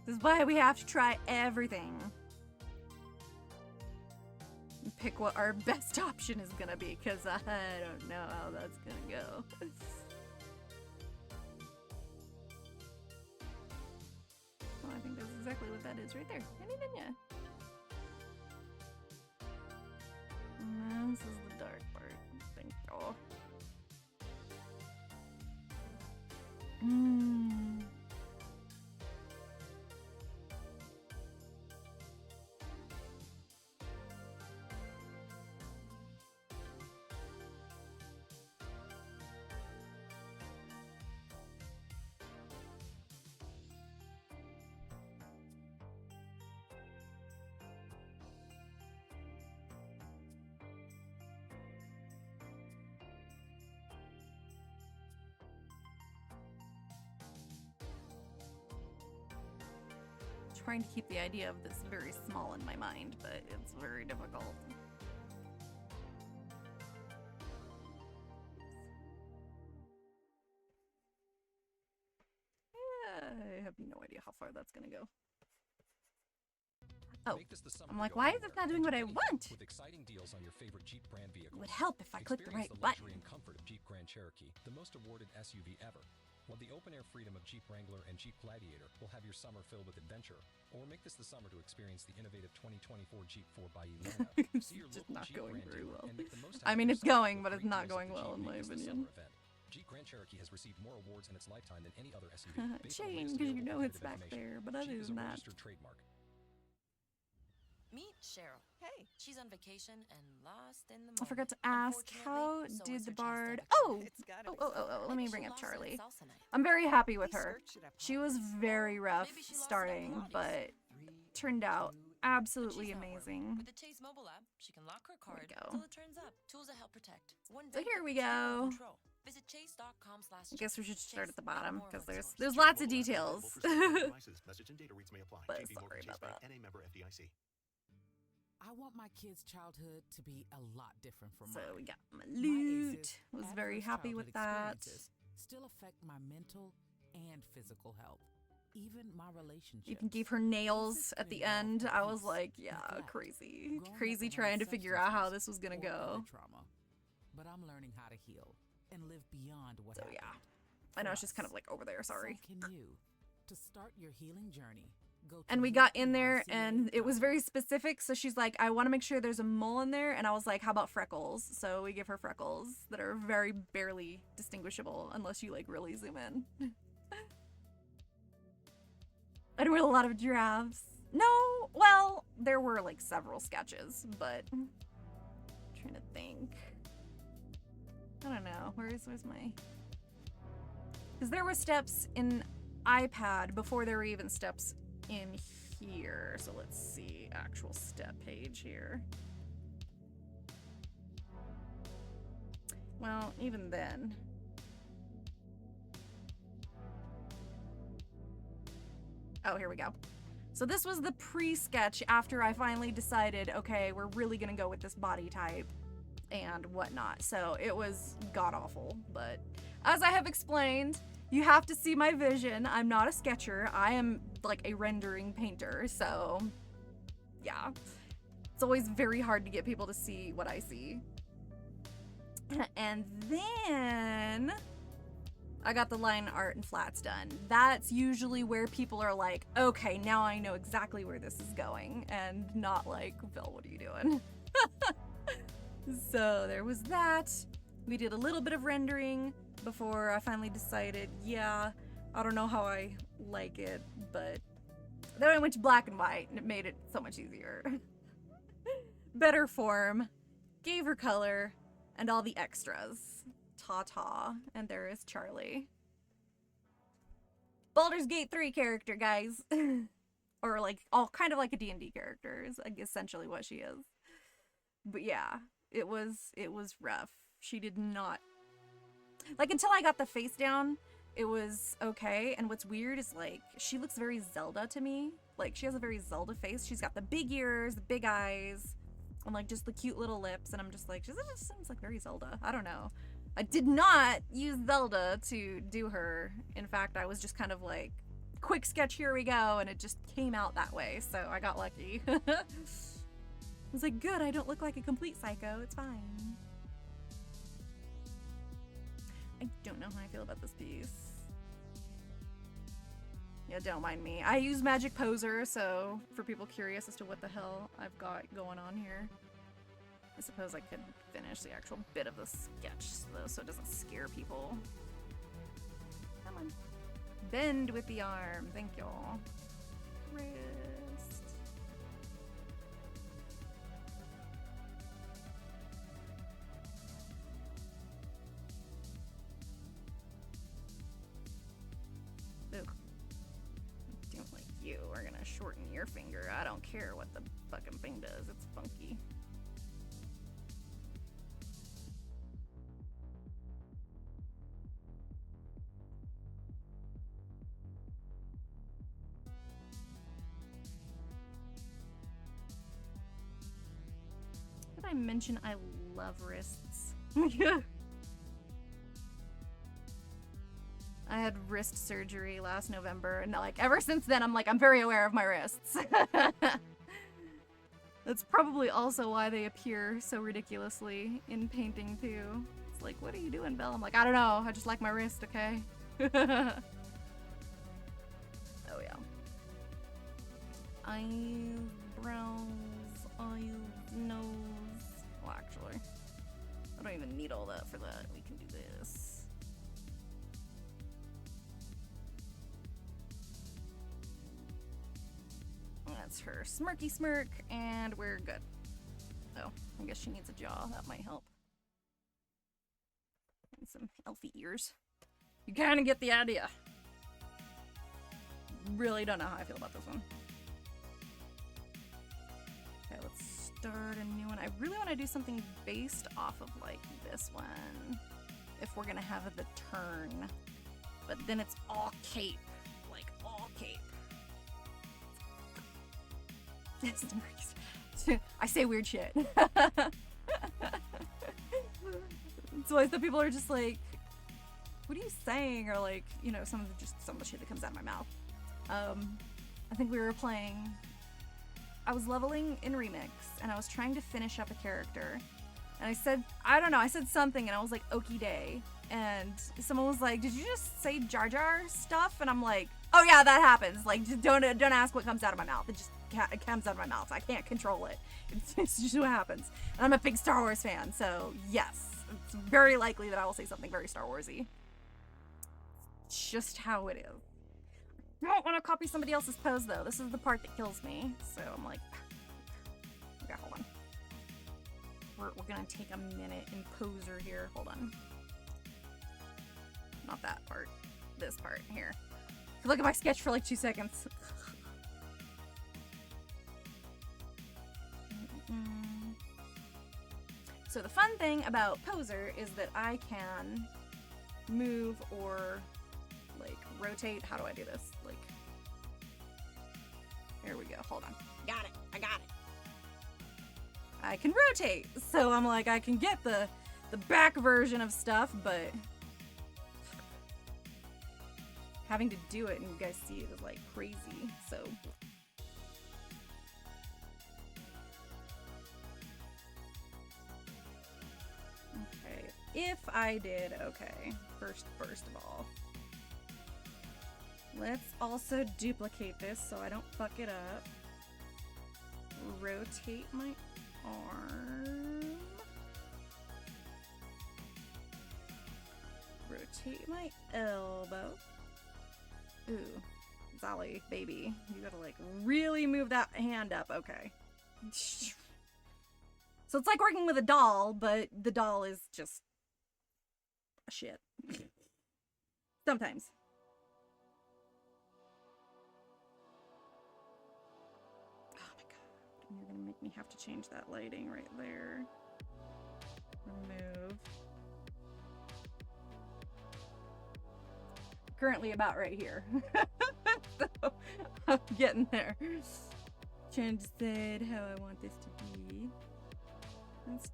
This is why we have to try everything. And pick what our best option is gonna be, because I don't know how that's gonna go. Well, I think that's exactly what that is right there. Anything, yeah. And this is the dark part. Thank you. trying to keep the idea of this very small in my mind, but it's very difficult. I have no idea how far that's gonna go. Oh, I'm like, why is it not doing what I want? With exciting deals on your favorite Jeep brand vehicles. It would help if I clicked the right Experience button. luxury and comfort of Jeep Grand Cherokee, the most awarded SUV ever. While the open-air freedom of Jeep Wrangler and Jeep Gladiator will have your summer filled with adventure, or make this the summer to experience the innovative 2024 Jeep 4xE. It's See your just local not Jeep going brand very dealer well. and make the most I out of mean, your it's summer going, with but it's great not deals at going the well, Jeep in my Make This the opinion. Summer event. Jeep Grand Cherokee has received more awards in its lifetime than any other SUV. based on the Shame, latest because you available know it's competitive back there, information. but other Jeep is a than that. registered trademark. Meet Cheryl. Hey. She's on vacation and lost in the I forgot to moment. ask, how Unfortunately, so did is the her chance to bard... have a Oh! kid. It's gotta Oh, be oh, oh, oh, let me Maybe bring she up lost it at Charlie. salsa night. I'm very happy with He her. searched it at She was very rough Maybe she lost it at starting, Pilates. but turned out absolutely amazing. With the Chase mobile app, she can lock her card go. till it turns up. Tools that help protect. One So bank here that we puts you in go. control. Visit chase.com/. I guess we should start at the bottom, because Chase there's lots of mobile app is details. available for select devices. Message and data rates may apply. But JP Morgan sorry Chase about Bank that. and a member FDIC. I want my kids' childhood to be a lot different from So mine. we got my My loot. exes, Was very adverse happy with childhood that. experiences still affect my mental and physical health, even my relationships. Even gave her nails at the end. I was like, yeah, crazy. Crazy trying to figure out how this was gonna go. Trauma, but I'm learning how to heal and live beyond what So happened. yeah. I know it's just kind of like over there, sorry. So can you? To start your healing journey, go to And we got in there and it was very specific. So she's like, I want to make sure there's a mole in there. And I was like, how about freckles? So we give her freckles that are very barely distinguishable unless you like really zoom in. And with a lot of giraffes. No, well, there were like several sketches, but I'm trying to think. I don't know. Where's my... Because there were steps in iPad before there were even steps in here. So let's see, actual step page here. Well, even then. Oh, here we go. So this was the pre-sketch after I finally decided, okay, we're really gonna go with this body type and whatnot. So it was god-awful, but as I have explained, you have to see my vision. I'm not a sketcher. I am like a rendering painter, so yeah. It's always very hard to get people to see what I see. And then I got the line art and flats done. That's usually where people are like, okay, now I know exactly where this is going, and not like, Phil, what are you doing? So there was that. We did a little bit of rendering before I finally decided, yeah, I don't know how I like it, but then I went to black and white and it made it so much easier. Better form, gave her color, and all the extras. Ta-ta, and there is Charlie. Baldur's Gate 3 character, guys. Or like, all kind of like a D&D character is like essentially what she is. But yeah, it was rough. She did not, like, until I got the face down, it was okay. And what's weird is like, she looks very Zelda to me. Like, she has a very Zelda face. She's got the big ears, the big eyes, and like just the cute little lips. And I'm just like, this just seems like very Zelda. I don't know. I did not use Zelda to do her. In fact, I was just kind of like, quick sketch, here we go, and it just came out that way, so I got lucky. I was like, good, I don't look like a complete psycho, it's fine. I don't know how I feel about this piece. Yeah, don't mind me. I use Magic Poser, so for people curious as to what the hell I've got going on here. I suppose I could finish the actual bit of the sketch, though, so it doesn't scare people. Come on. Bend with the arm. Thank y'all. Wrist. Ugh. Don't like you. We're gonna shorten your finger. I don't care what the fucking thing does. It's funky. I mention I love wrists? I had wrist surgery last November, and like ever since then, I'm very aware of my wrists. That's probably also why they appear so ridiculously in painting too. It's like, what are you doing, Belle? I'm like, I don't know. I just like my wrist, okay? Oh yeah. Eyebrows, eyes, nose. Well, actually, I don't even need all that for that. We can do this. That's her smirky smirk, and we're good. Oh, I guess she needs a jaw. That might help. And some elfy ears. You kind of get the idea. Really don't know how I feel about this one. Okay, let's start a new one. I really want to do something based off of like this one, if we're gonna have the turn. But then it's all cape, like all cape. I say weird shit. So I thought people are just like, what are you saying? Or like, you know, some of the shit that comes out of my mouth. I think we were playing, I was leveling in Remix, and I was trying to finish up a character. And I said, I don't know, I said something, and I was like, okie day. And someone was like, did you just say Jar Jar stuff? And I'm like, oh yeah, that happens. Like, just don't ask what comes out of my mouth. It comes out of my mouth. I can't control it. It's just what happens. And I'm a big Star Wars fan, so yes, it's very likely that I will say something very Star Warsy. It's just how it is. I don't want to copy somebody else's pose though. This is the part that kills me. So I'm like, okay, hold on. We're gonna take a minute in poser here. Hold on. Not that part. This part here. Look at my sketch for like 2 seconds. So the fun thing about poser is that I can move or like rotate. How do I do this? Like, there we go. Hold on. Got it. I got it. I can rotate. So I'm like, I can get the back version of stuff, but having to do it and you guys see it is like crazy. So okay, if I did okay, first of all, let's also duplicate this so I don't fuck it up. Rotate my arm. Rotate my elbow. Ooh, Zali, baby. You gotta like really move that hand up. Okay. So it's like working with a doll, but the doll is just shit. Sometimes. Oh my god. You're gonna make me have to change that lighting right there. Remove. Currently about right here. So I'm getting there. Trying to decide how I want this to be. Let's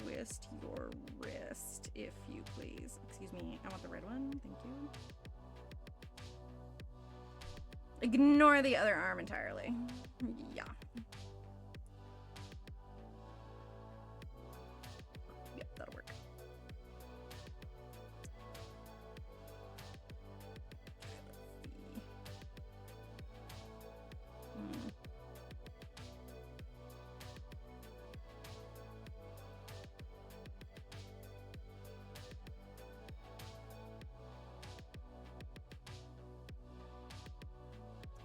twist your wrist, if you please. Excuse me, I want the red one. Thank you. Ignore the other arm entirely. Yeah. Yep, that'll work.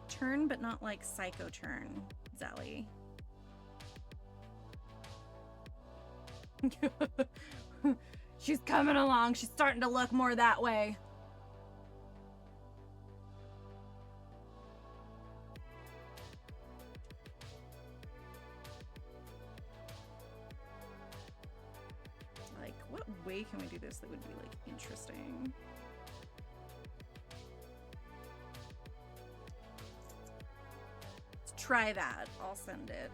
Turn, but not like psycho turn, Zally. She's coming along. She's starting to look more that way. Like, what way can we do this that would be like interesting? Try that. I'll send it.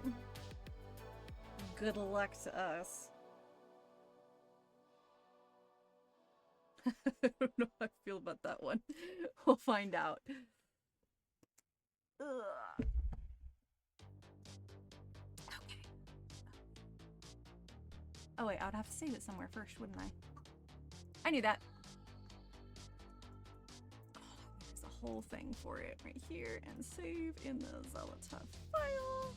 Good luck to us. I don't know how I feel about that one. We'll find out. Ugh. Okay. Oh wait, I'd have to save it somewhere first, wouldn't I? I knew that. Oh, there's a whole thing for it right here, and save in the Xal'atath file.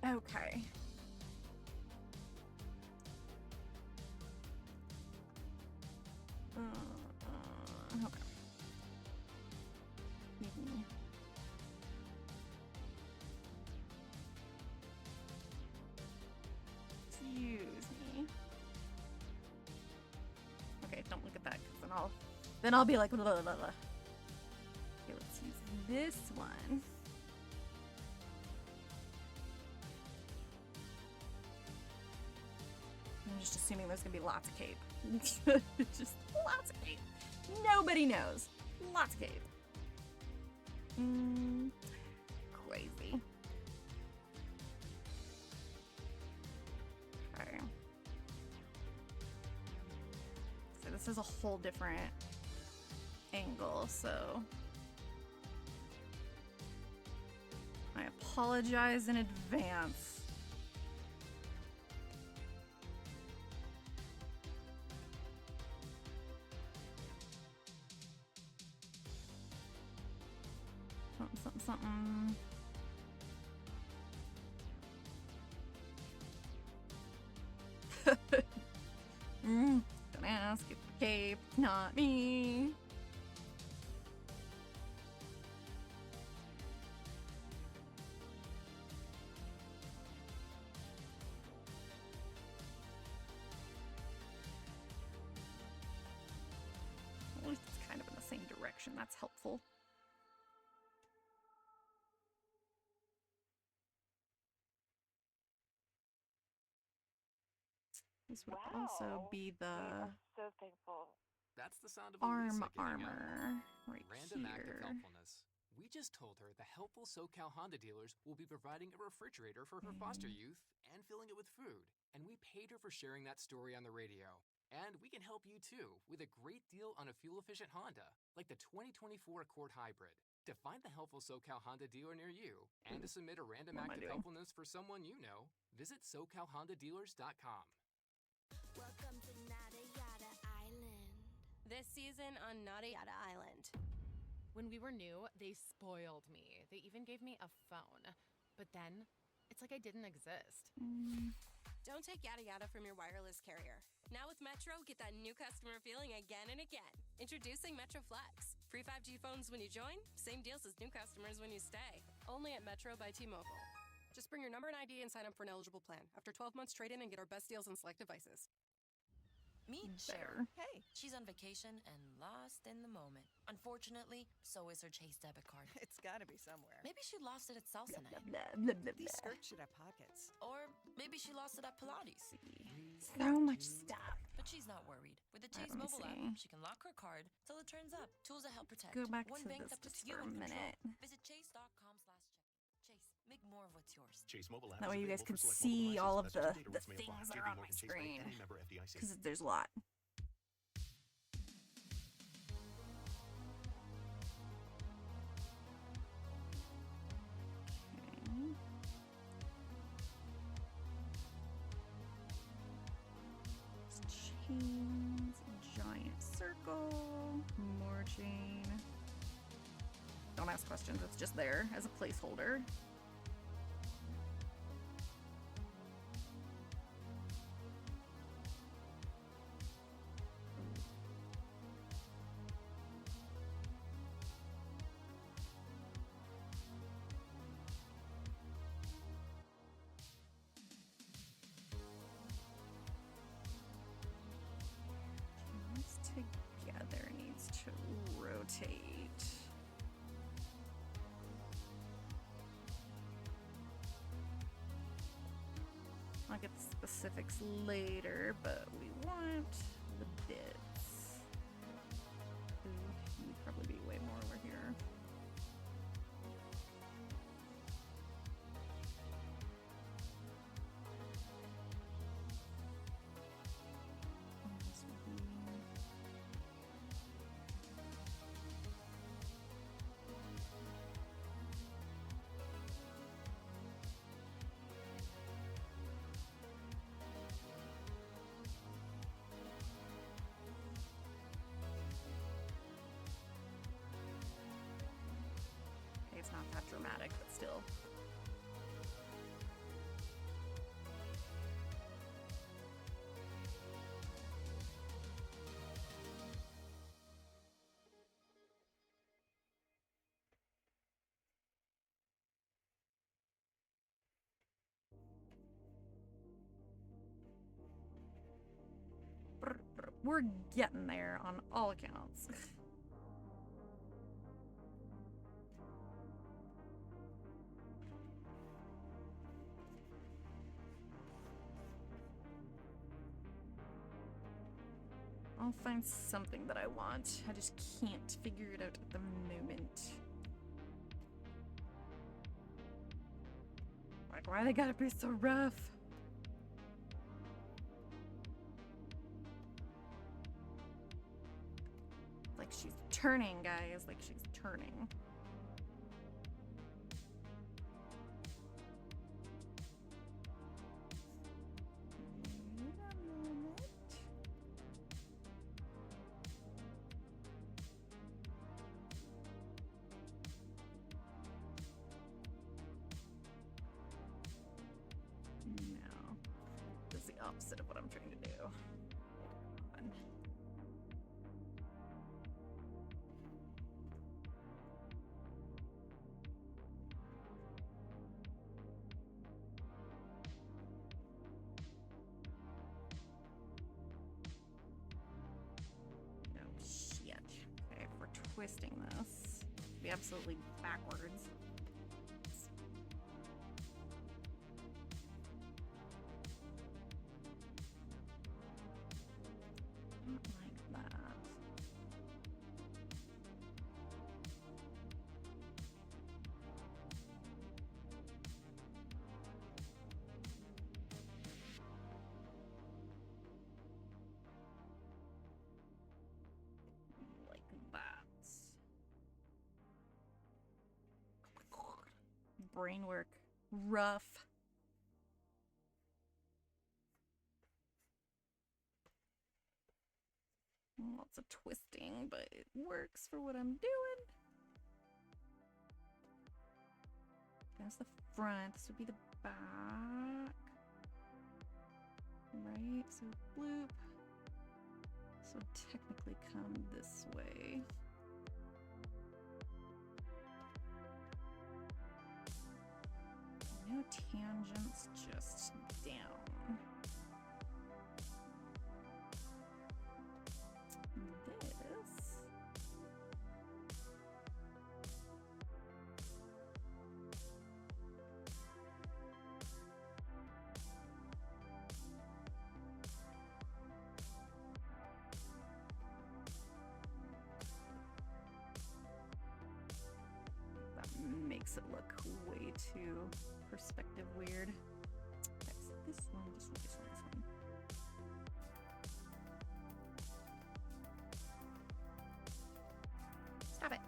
Okay. Okay. Excuse me. Okay, don't look at that, because then I'll be like, blah, blah, blah, blah. Okay, let's use this one. I'm just assuming there's gonna be lots of cape. Just lots of cape. Nobody knows. Lots of cape. Crazy. Okay. So this is a whole different angle, so I apologize in advance. Something. Don't ask if the cape, not me. At least it's kind of in the same direction. That's helpful. This would also be the so thankful. That's the sound of arm Elisa getting armor right Random act of here. helpfulness. We just told her the helpful SoCal Honda dealers will be providing a refrigerator for her foster youth and filling it with food. And we paid her for sharing that story on the radio. And we can help you too with a great deal on a fuel-efficient Honda, like the 2024 Accord Hybrid. To find the helpful SoCal Honda dealer near you and to submit a random What am I act of doing? helpfulness for someone you know, visit SoCalHondaDealers.com. Welcome to Nada Yada Island. This season on Nada Yada Island. When we were new, they spoiled me. They even gave me a phone. But then, it's like I didn't exist. Don't take yada yada from your wireless carrier. Now with Metro, get that new customer feeling again and again. Introducing Metro Flex. Free 5G phones when you join, same deals as new customers when you stay. Only at Metro by T-Mobile. Just bring your number and ID and sign up for an eligible plan. After 12 months, trade in and get our best deals on select devices. Meet Cher. Hey. She's on vacation and lost in the moment. Unfortunately, so is her Chase debit card. It's gotta be somewhere. Maybe she lost it at salsa night. These skirts should have pockets. Or maybe she lost it at Pilates. So much stuff. But she's not worried. With the Alright, Chase let me mobile see. app, she can lock her card till it turns up. Tools that help protect. Go back One to bank this that puts just you for a in minute. control. Visit chase.com/Chase. Chase, make more of what's yours. Chase mobile app That way is you guys available can for select mobile see devices. all of Message the and data rates may apply. things that JP are on my Morgan Chase Bank, screen. any member FDIC. Because there's a lot. Chains, giant circle, more chain. Don't ask questions, it's just there as a placeholder. This together needs to rotate. I'll get the specifics later, but we want the bits. Ooh, need probably be way more over here. We're getting there on all accounts. I'll find something that I want. I just can't figure it out at the moment. Like, why they gotta be so rough? Like she's turning, guys. Like she's turning. Wait a minute. No. That's the opposite of what I'm trying to do. Hold on. No shit. Okay, if we're twisting this, it'd be absolutely backwards. Not like that. Like that. Brain work. Rough. Lots of twisting, but it works for what I'm doing. That's the front. This would be the back. Right? So bloop. So technically come this way. No tangents, just down. This. That makes it look way too perspective weird. Okay, so this one, this one, this one, this one. Stop it.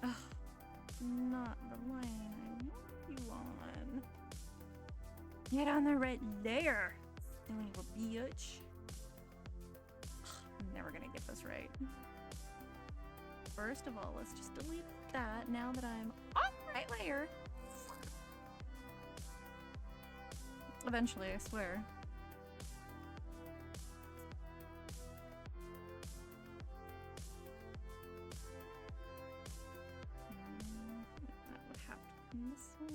Ugh, not the line I want you on. Get on the right layer, silly little bitch. I'm never gonna get this right. First of all, let's just delete that now that I'm on the right layer. Eventually, I swear. That would have to come this way.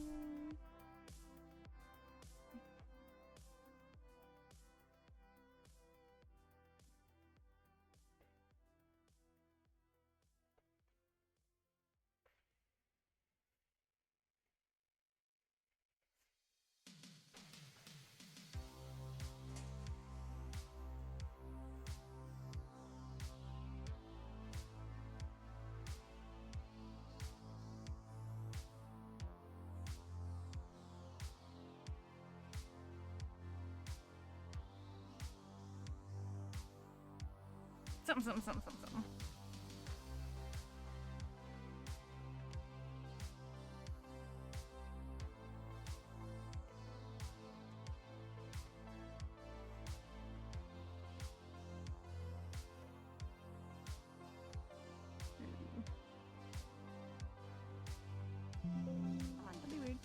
Something. Come on, don't be weird.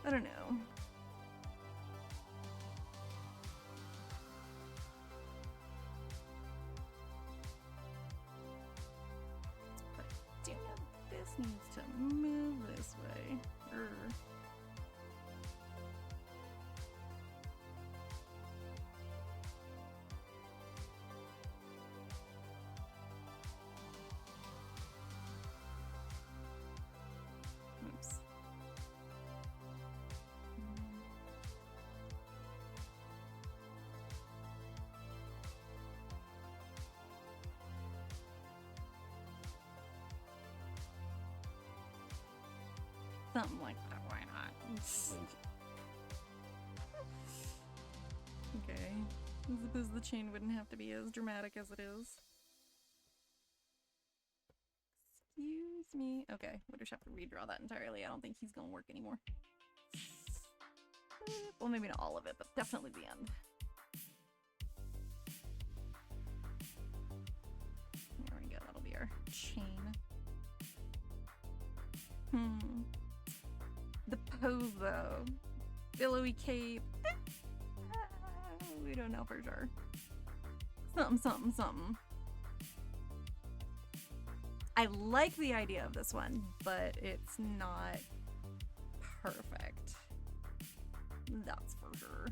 I don't know. Something like that, why not? Okay. I suppose the chain wouldn't have to be as dramatic as it is. Excuse me. Okay, we'll just have to redraw that entirely. I don't think he's gonna work anymore. Well, maybe not all of it, but definitely the end. There we go, that'll be our chain. The pose, though. Billowy cape. We don't know for sure. Something, something, something. I like the idea of this one, but it's not perfect. That's for sure.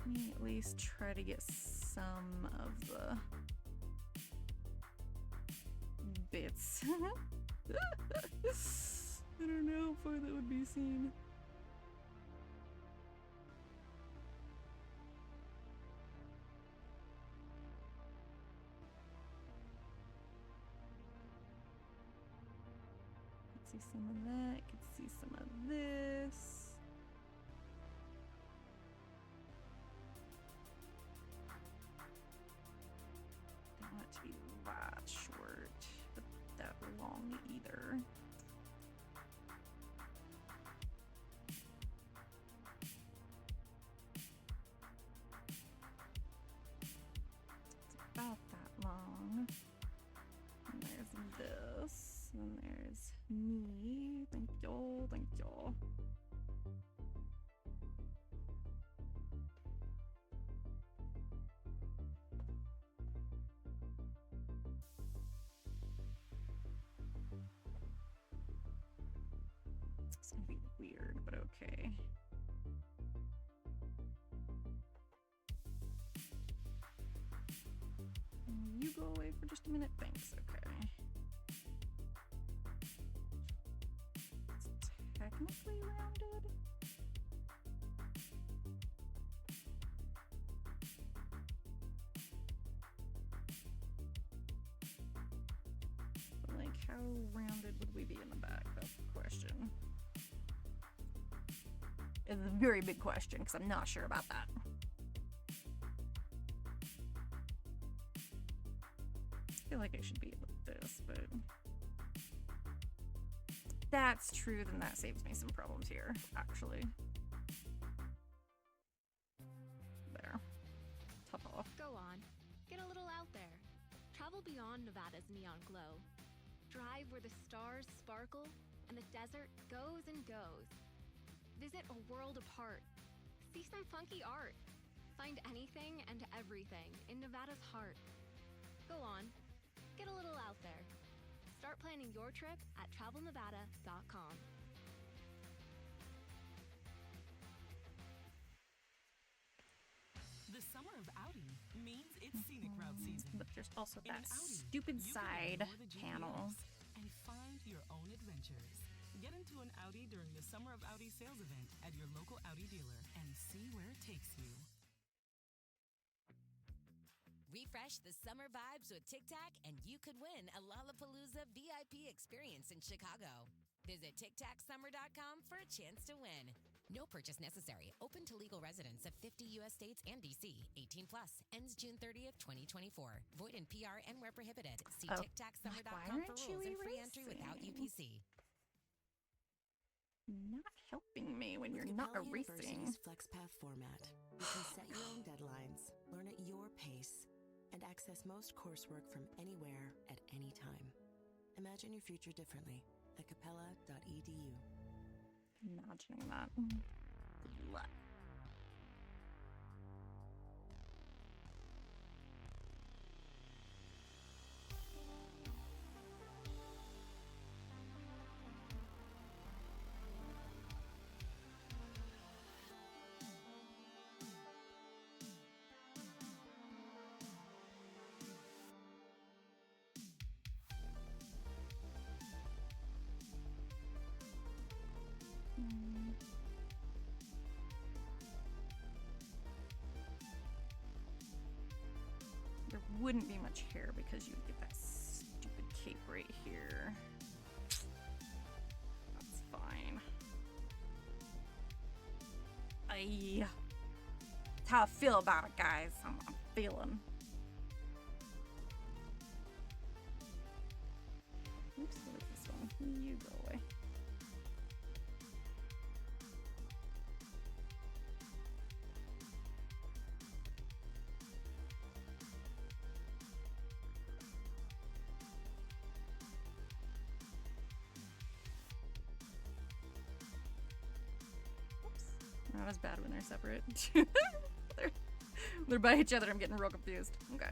Let me at least try to get some of the bits. I don't know how far that would be seen. See some of that, could see some of this. Don't want it to be that short, but that long either. It's about that long. And there's this, and there's me. Thank you, thank you. It's gonna be weird, but okay. You go away for just a minute, thanks, okay. It's technically rounded. But like, how rounded would we be in the back? That's the question. It's a very big question, because I'm not sure about that. I feel like I should be with this, but if that's true, then that saves me some problems here, actually. There. Top off. Go on. Get a little out there. Travel beyond Nevada's neon glow. Drive where the stars sparkle and the desert goes and goes. Visit a world apart. See some funky art. Find anything and everything in Nevada's heart. Go on. Get a little out there. Start planning your trip at travelnevada.com. The summer of outing means it's scenic route season. But there's also In that an outing, stupid you can side ignore the panel. GPS and find your own adventures. Get into an Audi during the Summer of Audi sales event at your local Audi dealer and see where it takes you. Refresh the summer vibes with TikTok, and you could win a Lollapalooza VIP experience in Chicago. Visit TikToksummer.com for a chance to win. No purchase necessary. Open to legal residents of 50 U.S. states and D.C. 18 plus. Ends June 30th, 2024. Void in PR and where prohibited. See TikToksummer.com for rules and free entry without UPC. Not helping me when you're not erasing. FlexPath format. You can set your own deadlines, learn at your pace, and access most coursework from anywhere at any time. Imagine your future differently at capella.edu. Imagining that. Good luck. wouldn't be much hair because you would get that stupid cape right here. That's fine. Aye. That's how I feel about it, guys. I'm feeling. Oops, what is this one? You go away. Not as bad when they're separate. they're by each other. I'm getting real confused. Okay.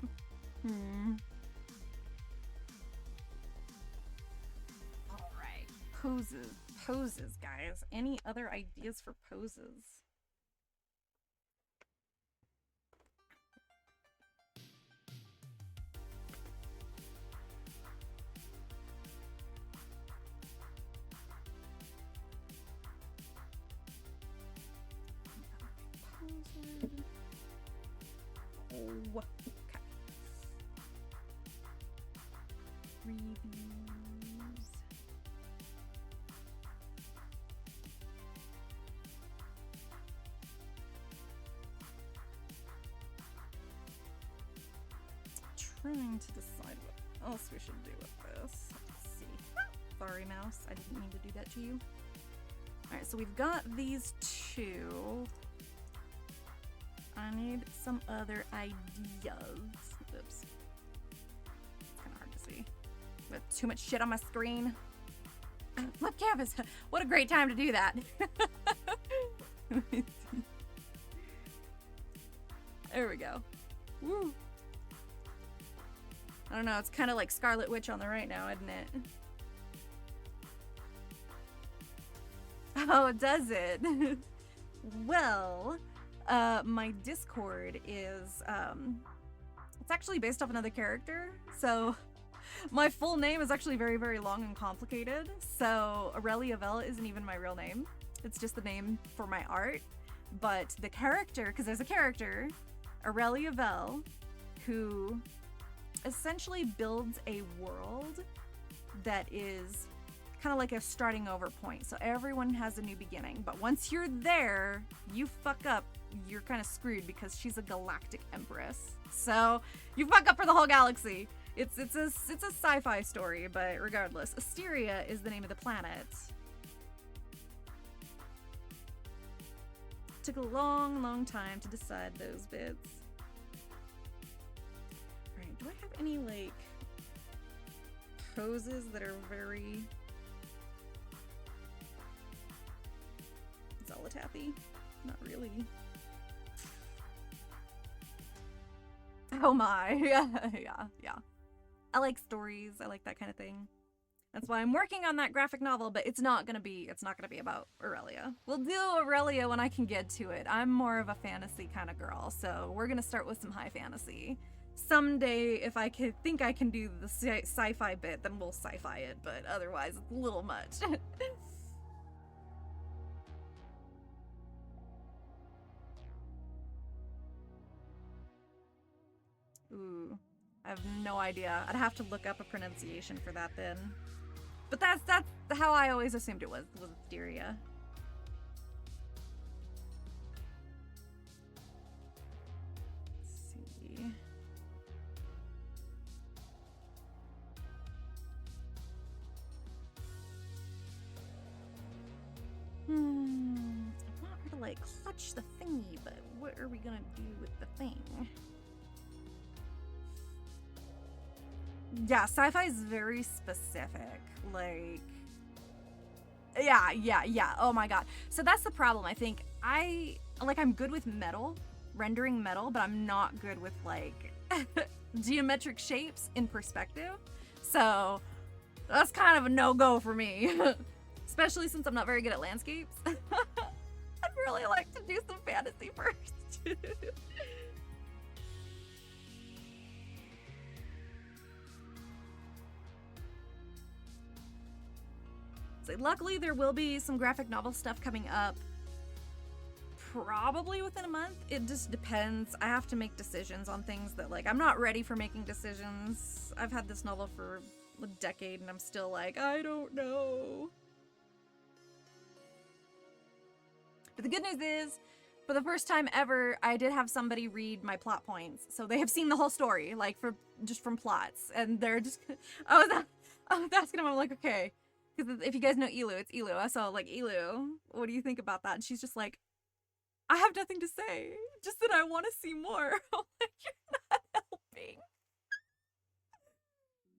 All right. Poses, guys. Any other ideas for poses? Oh, okay. Reviews. Trying to decide what else we should do with this. Let's see. Sorry, mouse. I didn't mean to do that to you. Alright, so we've got these two. I need some other ideas. Oops. It's kind of hard to see. But too much shit on my screen. Flip canvas. What a great time to do that. Let me see. There we go. Woo. I don't know. It's kind of like Scarlet Witch on the right now, isn't it? Oh, does it? Well, my Discord is, it's actually based off another character. So my full name is actually very, very long and complicated. So 𝐒𝐤𝐈 isn't even my real name. It's just the name for my art. But the character, because there's a character, 𝐒𝐤𝐈, who essentially builds a world that is kind of like a starting over point. So everyone has a new beginning, but once you're there, you fuck up, you're kind of screwed because she's a galactic empress. So you fuck up for the whole galaxy. It's a sci-fi story, but regardless, Asteria is the name of the planet. Took a long, long time to decide those bits. All right, do I have any like poses that are very Xal'atath-y? Not really. Oh my, yeah. I like stories. I like that kind of thing. That's why I'm working on that graphic novel, but it's not gonna be about 𝐒𝐤𝐈. We'll do 𝐒𝐤𝐈 when I can get to it. I'm more of a fantasy kind of girl, so we're gonna start with some high fantasy. Someday, if I think I can do the sci-fi bit, then we'll sci-fi it, but otherwise it's a little much. Ooh, I have no idea. I'd have to look up a pronunciation for that then. But that's how I always assumed it was Asteria. Let's see. I want her to like clutch the thingy, but what are we gonna do with the thing? Yeah, sci-fi is very specific. Like, yeah. Oh my god. So that's the problem. I think I'm good with metal, rendering metal, but I'm not good with like geometric shapes in perspective. So that's kind of a no-go for me. Especially since I'm not very good at landscapes. I'd really like to do some fantasy first. So luckily there will be some graphic novel stuff coming up probably within a month. It just depends. I have to make decisions on things that, like, I'm not ready for making decisions. I've had this novel for a decade and I'm still like, I don't know. But the good news is, for the first time ever, I did have somebody read my plot points. So they have seen the whole story, like, just from plots. And they're just, I was asking them, I'm like, okay. Because if you guys know 𝐒𝐤, it's 𝐒𝐤. So, like, 𝐒𝐤, what do you think about that? And she's just like, I have nothing to say. Just that I want to see more. I'm like, you're not helping.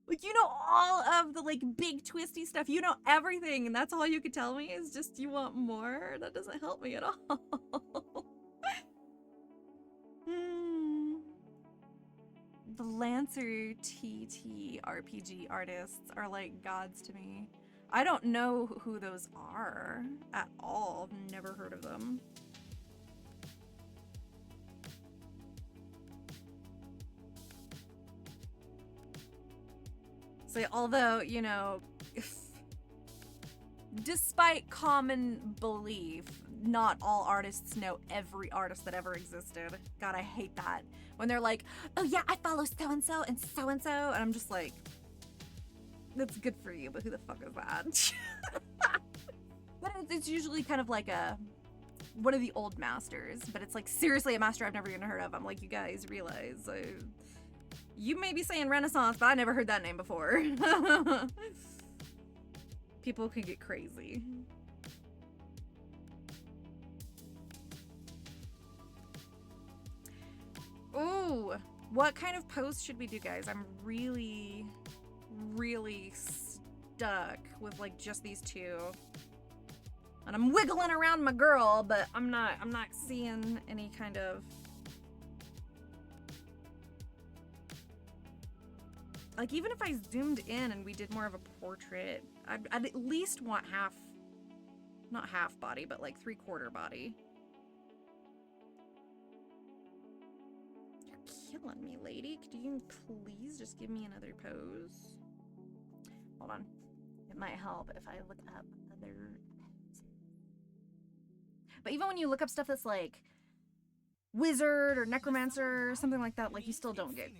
Like, you know all of the, like, big twisty stuff. You know everything. And that's all you could tell me is just you want more? That doesn't help me at all. The Lancer TT RPG artists are like gods to me. I don't know who those are at all. I've never heard of them. So, although, you know, despite common belief, not all artists know every artist that ever existed. God, I hate that. When they're like, oh yeah, I follow so-and-so and so-and-so. And I'm just like, that's good for you, but who the fuck is that? But it's usually kind of like one of the old masters. But it's like, seriously, a master I've never even heard of. I'm like, you guys realize, you may be saying Renaissance, but I never heard that name before. People can get crazy. Ooh, what kind of post should we do, guys? I'm really, really stuck with like just these two. And I'm wiggling around my girl, but I'm not seeing any kind of, like, even if I zoomed in and we did more of a portrait, I'd at least want not half body, but like 3/4 body. You're killing me, lady. Could you please just give me another pose? Hold on. It might help if I look up other poses. But even when you look up stuff that's like wizard or necromancer or something like that, like you still don't get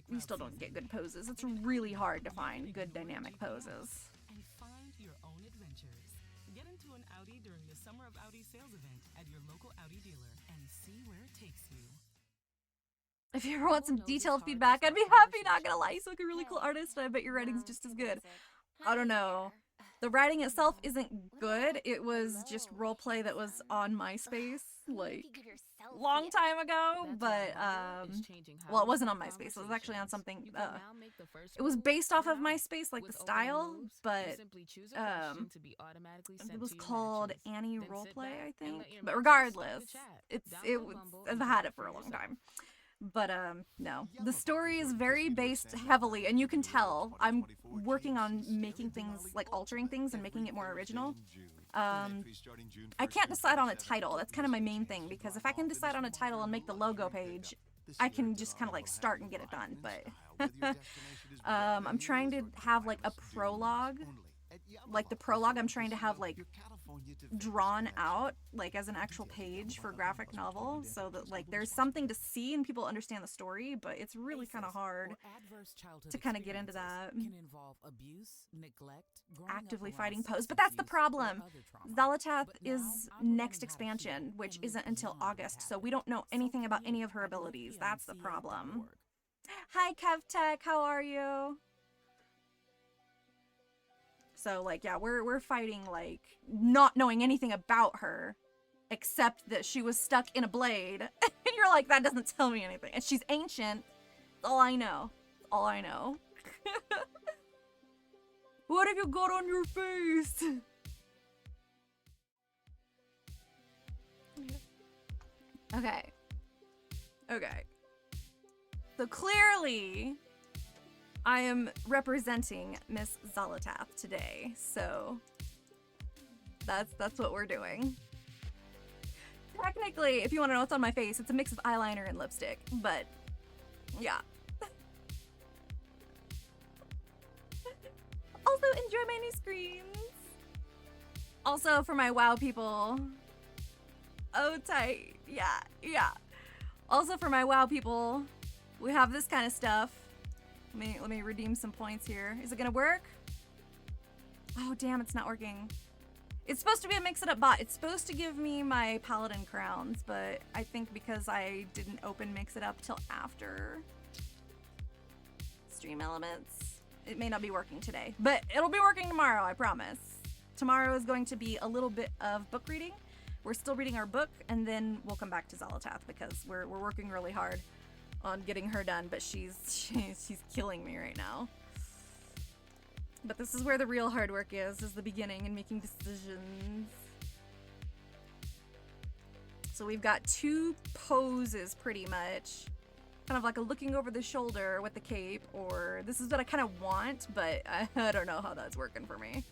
good poses. It's really hard to find good dynamic poses. And find your own adventures. Get into an Audi during the Summer of Audi sales event at your local Audi dealer and see where it takes you. If you ever want some detailed feedback, I'd be happy, not gonna lie. You look a really cool artist, and I bet your writing's just as good. I don't know. The writing itself isn't good. It was just roleplay that was on MySpace, like, long time ago, but, well, it wasn't on MySpace. It was actually on something, it was based off of MySpace, like, the style, but, it was called Annie Roleplay, I think. But regardless, I've had it for a long time. But, no. The story is very based heavily, and you can tell I'm working on making things, like altering things and making it more original. I can't decide on a title. That's kind of my main thing, because if I can decide on a title and make the logo page, I can just kind of like start and get it done. But, I'm trying to have like a prologue. Like the prologue, I'm trying to have like drawn out like as an actual page for graphic novel, so that like there's something to see and people understand the story, but it's really kind of hard to kind of get into that. Can involve abuse, neglect, actively fighting pose, but that's the problem. Xal'atath is next expansion, which isn't until August, so we don't know anything about any of her abilities. That's the problem. Hi 𝐬𝐞, how are you? So, like, yeah, we're fighting, like, not knowing anything about her, except that she was stuck in a blade. And you're like, that doesn't tell me anything. And she's ancient. That's all I know. That's all I know. What have you got on your face? Okay. Okay. So, clearly, I am representing Miss Xal'atath today, so that's what we're doing. Technically, if you want to know what's on my face, it's a mix of eyeliner and lipstick, but yeah. Also, enjoy my new screens. Also, for my WoW people, oh tight. Yeah. Also for my WoW people, we have this kind of stuff. Let me redeem some points here. Is it gonna work? Oh damn, it's not working. It's supposed to be a mix-it-up bot. It's supposed to give me my paladin crowns, but I think because I didn't open mix-it-up till after Stream Elements, it may not be working today. But it'll be working tomorrow, I promise. Tomorrow is going to be a little bit of book reading. We're still reading our book, and then we'll come back to Xal'atath because we're working really hard on getting her done, but she's killing me right now. But this is where the real hard work is the beginning and making decisions. So we've got 2 poses pretty much. Kind of like a looking over the shoulder with the cape, or this is what I kind of want, but I don't know how that's working for me.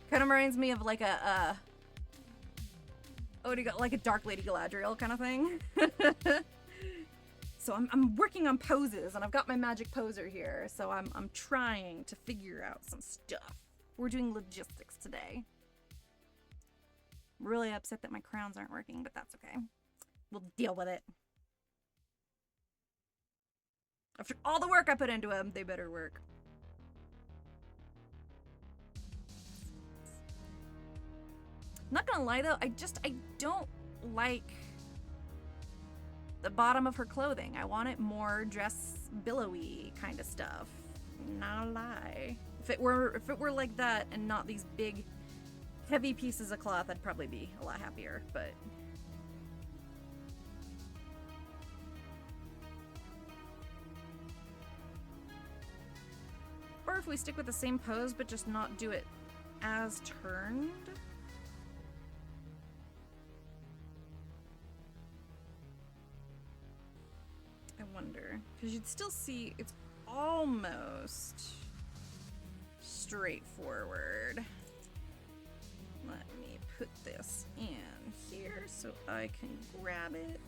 Kind of reminds me of like a like a Dark Lady Galadriel kind of thing. So I'm working on poses, and I've got my magic poser here, so I'm trying to figure out some stuff. We're doing logistics today. I'm really upset that my crowns aren't working, but that's okay. We'll deal with it. After all the work I put into them, they better work. Not gonna lie though, I don't like the bottom of her clothing. I want it more dress billowy kind of stuff. Not a lie. If it were like that and not these big heavy pieces of cloth, I'd probably be a lot happier, but or if we stick with the same pose but just not do it as turned. I wonder, because you'd still see it's almost straightforward. Let me put this in here so I can grab it.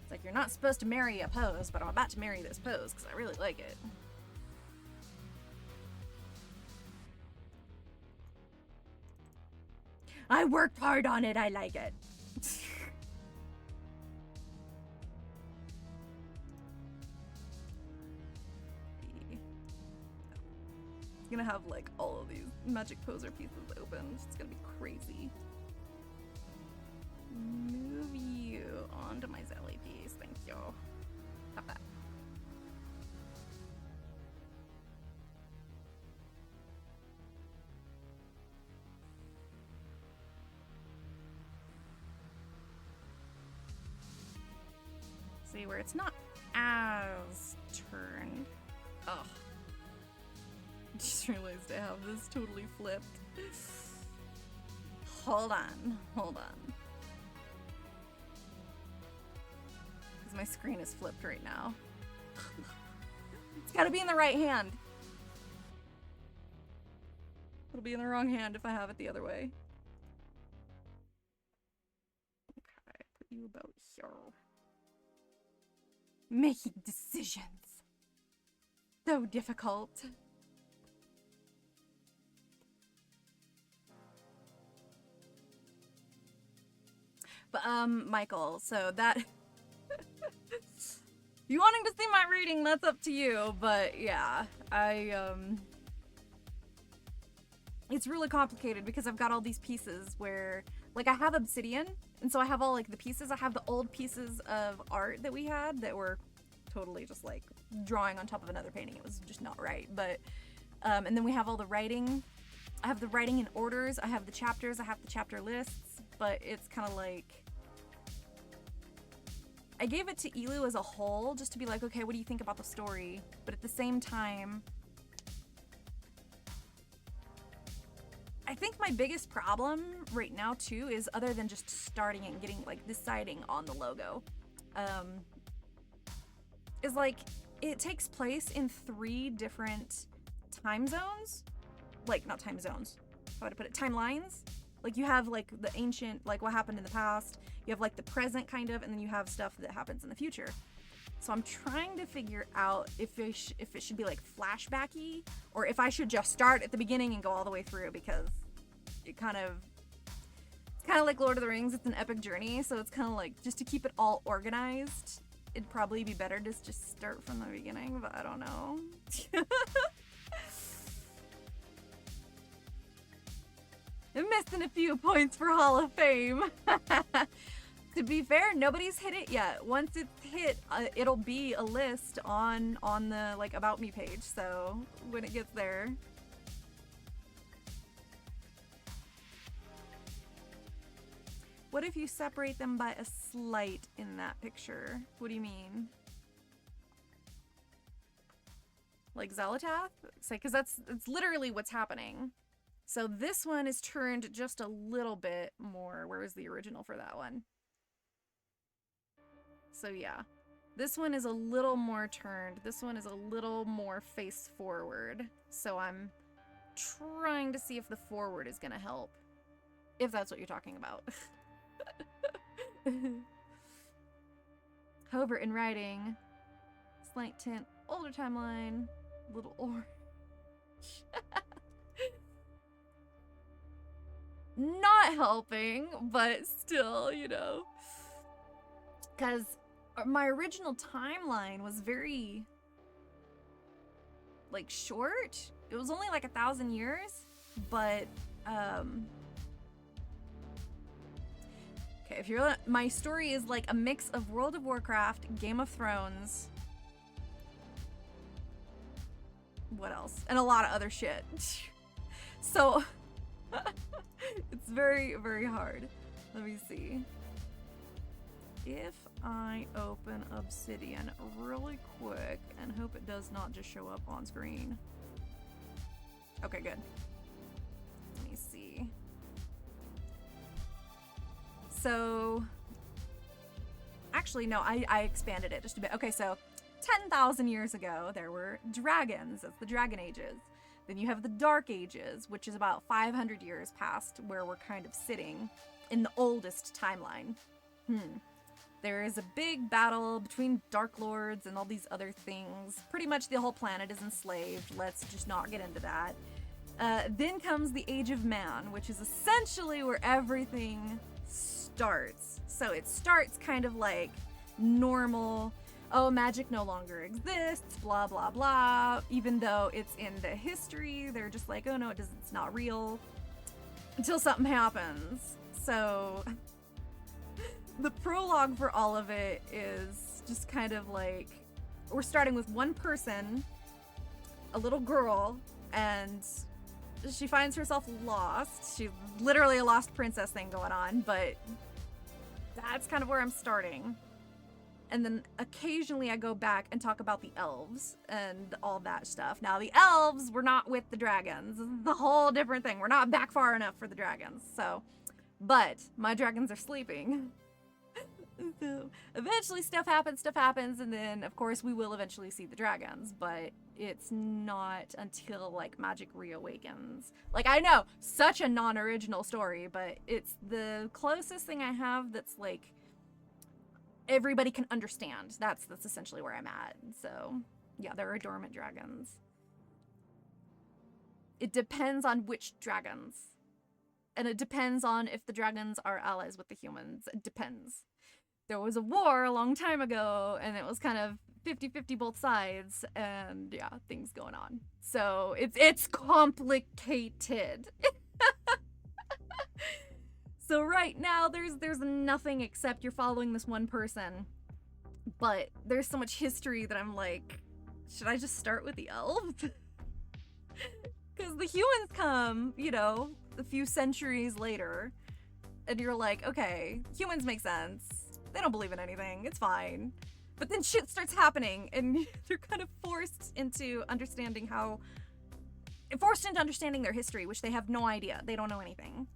It's like you're not supposed to marry a pose, but I'm about to marry this pose because I really like it. I worked hard on it, I like it. It's gonna have like all of these magic poser pieces open. It's gonna be crazy. Move you onto my Zelly piece, thank you. Have that. See where it's not as turned. Oh. Just realized I have this totally flipped. Hold on. Because my screen is flipped right now. It's gotta be in the right hand. It'll be in the wrong hand if I have it the other way. Okay, put you about here. Making decisions. So difficult. But, Michael, so that... You wanting to see my reading, that's up to you, but yeah, it's really complicated because I've got all these pieces where, like, I have obsidian, and so I have all, like, the pieces. I have the old pieces of art that we had that were totally just, like, drawing on top of another painting. It was just not right, but, and then we have all the writing. I have the writing in orders, I have the chapters, I have the chapter lists, but it's kind of like... I gave it to 𝐒𝐤 as a whole, just to be like, okay, what do you think about the story? But at the same time, I think my biggest problem right now, too, is other than just starting and getting, like, deciding on the logo, is, like, it takes place in 3 different time zones. Like, not time zones, how would I put it? Timelines. Like, you have, like, the ancient, like, what happened in the past. You have, like, the present, kind of, and then you have stuff that happens in the future. So I'm trying to figure out if it should be like flashbacky, or if I should just start at the beginning and go all the way through, because it's kind of like Lord of the Rings. It's an epic journey, so it's kind of like, just to keep it all organized, it'd probably be better to just start from the beginning, but I don't know. I'm missing a few points for Hall of Fame. To be fair, nobody's hit it yet. Once it's hit, it'll be a list on the like About Me page, so when it gets there. What if you separate them by a slight in that picture? What do you mean? Like Xal'atath? Because that's literally what's happening. So this one is turned just a little bit more. Where was the original for that one? So yeah, this one is a little more turned. This one is a little more face forward. So I'm trying to see if the forward is gonna help. If that's what you're talking about. However, in writing, slight tint, older timeline, little orange. Not helping, but still, you know. Because my original timeline was very, like, short. It was only like 1,000 years, but, okay, if you're, my story is like a mix of World of Warcraft, Game of Thrones, what else? And a lot of other shit. So, it's very, very hard. Let me see. If I open Obsidian really quick and hope it does not just show up on screen. Okay, good. Let me see. So, actually, no, I expanded it just a bit. Okay, so 10,000 years ago, there were dragons. That's the Dragon Ages. Then you have the Dark Ages, which is about 500 years past where we're kind of sitting in the oldest timeline. There is a big battle between Dark Lords and all these other things. Pretty much the whole planet is enslaved. Let's just not get into that. Then comes the Age of Man, which is essentially where everything starts. So it starts kind of like normal, oh, magic no longer exists, blah, blah, blah. Even though it's in the history, they're just like, oh no, it's not real. Until something happens. So the prologue for all of it is just kind of like, we're starting with one person, a little girl, and she finds herself lost. She's literally a lost princess thing going on, but that's kind of where I'm starting. And then occasionally I go back and talk about the elves and all that stuff. Now the elves were not with the dragons. This is a whole different thing. We're not back far enough for the dragons. So, but my dragons are sleeping. So eventually stuff happens, and then of course we will eventually see the dragons, but it's not until like magic reawakens. Like, I know, such a non-original story, but it's the closest thing I have that's like everybody can understand. That's essentially where I'm at. So yeah, there are dormant dragons. It depends on which dragons. And it depends on if the dragons are allies with the humans. It depends. There was a war a long time ago, and it was kind of 50-50 both sides, and yeah, things going on. So it's complicated. So right now, there's nothing except you're following this one person, but there's so much history that I'm like, should I just start with the elves? Because the humans come, you know, a few centuries later, and you're like, okay, humans make sense. They don't believe in anything. It's fine. But then shit starts happening, and they're kind of forced into understanding their history, which they have no idea. They don't know anything.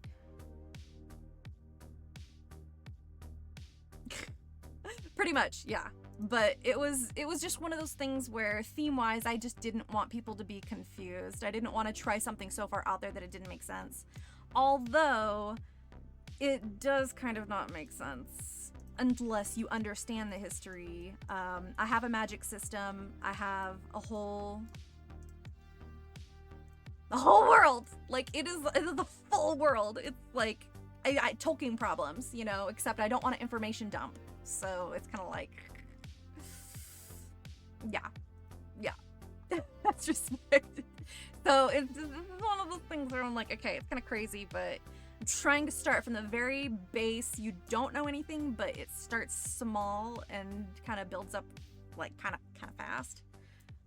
Pretty much, yeah. But it was just one of those things where theme-wise, I just didn't want people to be confused. I didn't want to try something so far out there that it didn't make sense. Although, it does kind of not make sense. unless you understand the history. I have a magic system. I have a whole world. Like, it is the full world. It's like I Tolkien problems, you know, except I don't want an information dump. So it's kind of like, yeah. That's just so it's one of those things where I'm like, okay, it's kind of crazy, but I'm trying to start from the very base. You don't know anything, but it starts small and kind of builds up like kind of fast.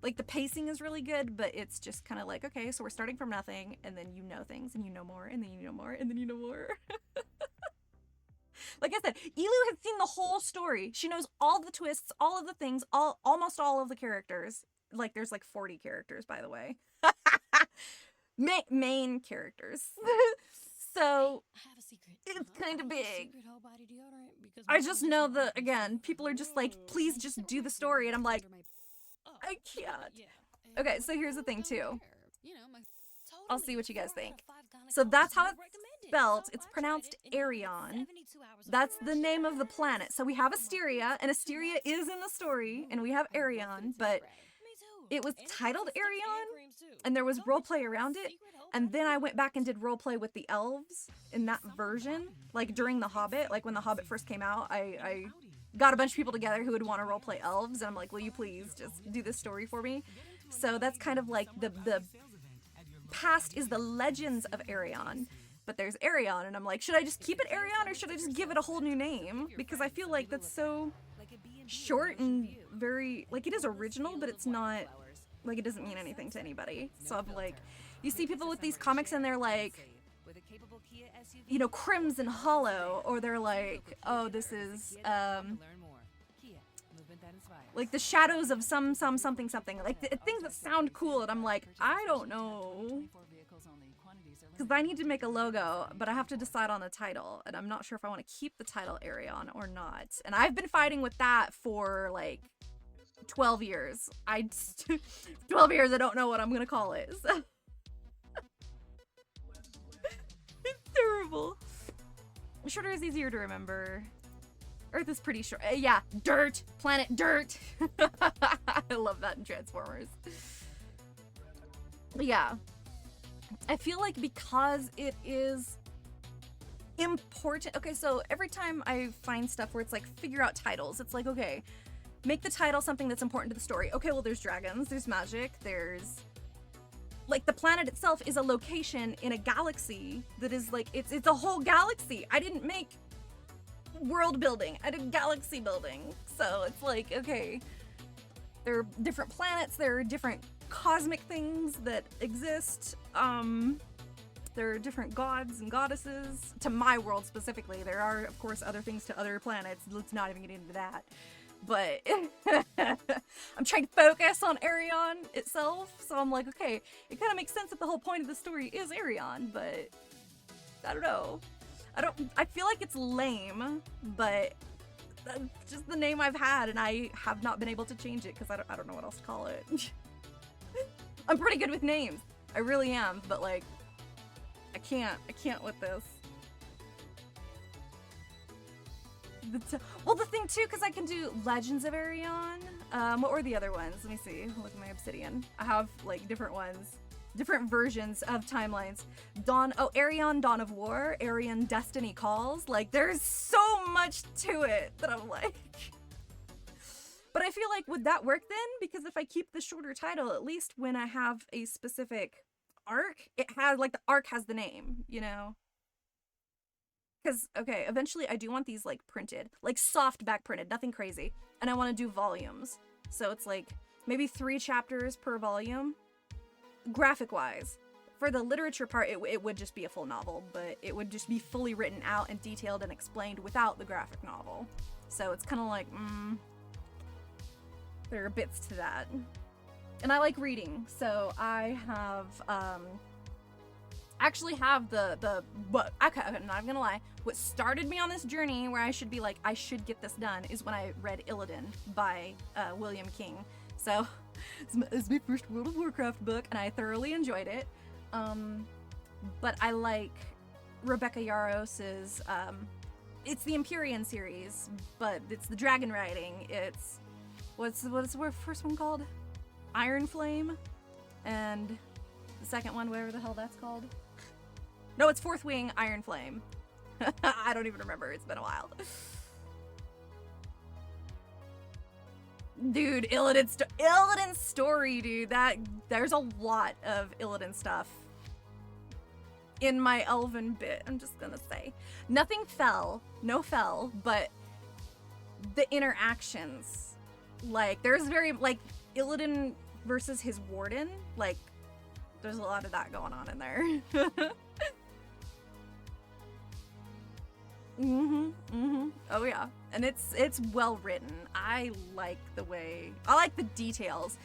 Like, the pacing is really good, but it's just kind of like, okay, so we're starting from nothing, and then you know things, and you know more, and then you know more, and then you know more. Like I said, Elu has seen the whole story. She knows all the twists, all of the things, almost all of the characters. Like, there's like 40 characters, by the way. Main characters. So it's kind of big. I just know that, again, people are just like, please just do the story, and I'm like, I can't. Okay, so here's the thing too. I'll see what you guys think. So that's how it's spelled. It's pronounced Arion. That's the name of the planet. So we have Asteria, and Asteria is in the story, and we have Arion, but it was titled Arion, and there was roleplay around it, and then I went back and did roleplay with the elves in that version, like during The Hobbit, like when The Hobbit first came out, I got a bunch of people together who would want to roleplay elves, and I'm like, will you please just do this story for me? So that's kind of like the past is the legends of Arion, but there's Arion, and I'm like, should I just keep it Arion, or should I just give it a whole new name? Because I feel like that's so short and very, like, it is original, but it's not, like, it doesn't mean anything to anybody. So I'm like, you see people with these comics and they're like, you know, Crimson Hollow, or they're like, oh, this is like the shadows of something, like things that sound cool, and I'm like, I don't know, because I need to make a logo, but I have to decide on the title, and I'm not sure if I want to keep the title Arion or not. And I've been fighting with that for like 12 years. 12 years, I don't know what I'm gonna call it. So. It's terrible. Shorter is easier to remember. Earth is pretty short. Yeah, dirt. Planet dirt. I love that in Transformers. But yeah. I feel like because it is important. Okay, so every time I find stuff where it's like, figure out titles, it's like, okay, make the title something that's important to the story. Okay, well, there's dragons, there's magic, there's... Like, the planet itself is a location in a galaxy that is like, it's a whole galaxy. I didn't make world building, I did galaxy building. So it's like, okay, there are different planets, there are different cosmic things that exist. There are different gods and goddesses to my world specifically. There are, of course, other things to other planets. Let's not even get into that. But I'm trying to focus on Arion itself, so I'm like, okay, it kind of makes sense that the whole point of the story is Arion, but I don't know. I feel like it's lame, but that's just the name I've had, and I have not been able to change it because I don't know what else to call it. I'm pretty good with names. I really am, but like, I can't with this. Well, the thing too, because I can do Legends of Arion. What were the other ones? Let me see. Look at my Obsidian. I have like different ones, different versions of timelines. Arion, Dawn of War, Arion, Destiny Calls. Like, there's so much to it that I'm like. But I feel like, would that work then? Because if I keep the shorter title, at least when I have a specific arc, it has, like, the arc has the name, you know? Because, okay, eventually I do want these, like, printed. Like, soft back printed, nothing crazy. And I want to do volumes. So it's, like, maybe 3 chapters per volume. Graphic-wise. For the literature part, it would just be a full novel. But it would just be fully written out and detailed and explained without the graphic novel. So it's kind of like, there are bits to that. And I like reading. So I have, actually have I'm not gonna lie, what started me on this journey where I should be like, I should get this done, is when I read Illidan by William King. So it's my first World of Warcraft book, and I thoroughly enjoyed it. But I like Rebecca Yaros's it's the Empyrean series, but it's the dragon riding. It's what's the first one called? Iron Flame, and the second one, whatever the hell that's called. No, it's Fourth Wing Iron Flame. I don't even remember. It's been a while. Dude, Illidan's story, dude. There's a lot of Illidan stuff in my elven bit. I'm just gonna say, nothing fell, but the interactions, like there's very like Illidan versus his warden, like there's a lot of that going on in there. Oh yeah, and it's well written. I like the details.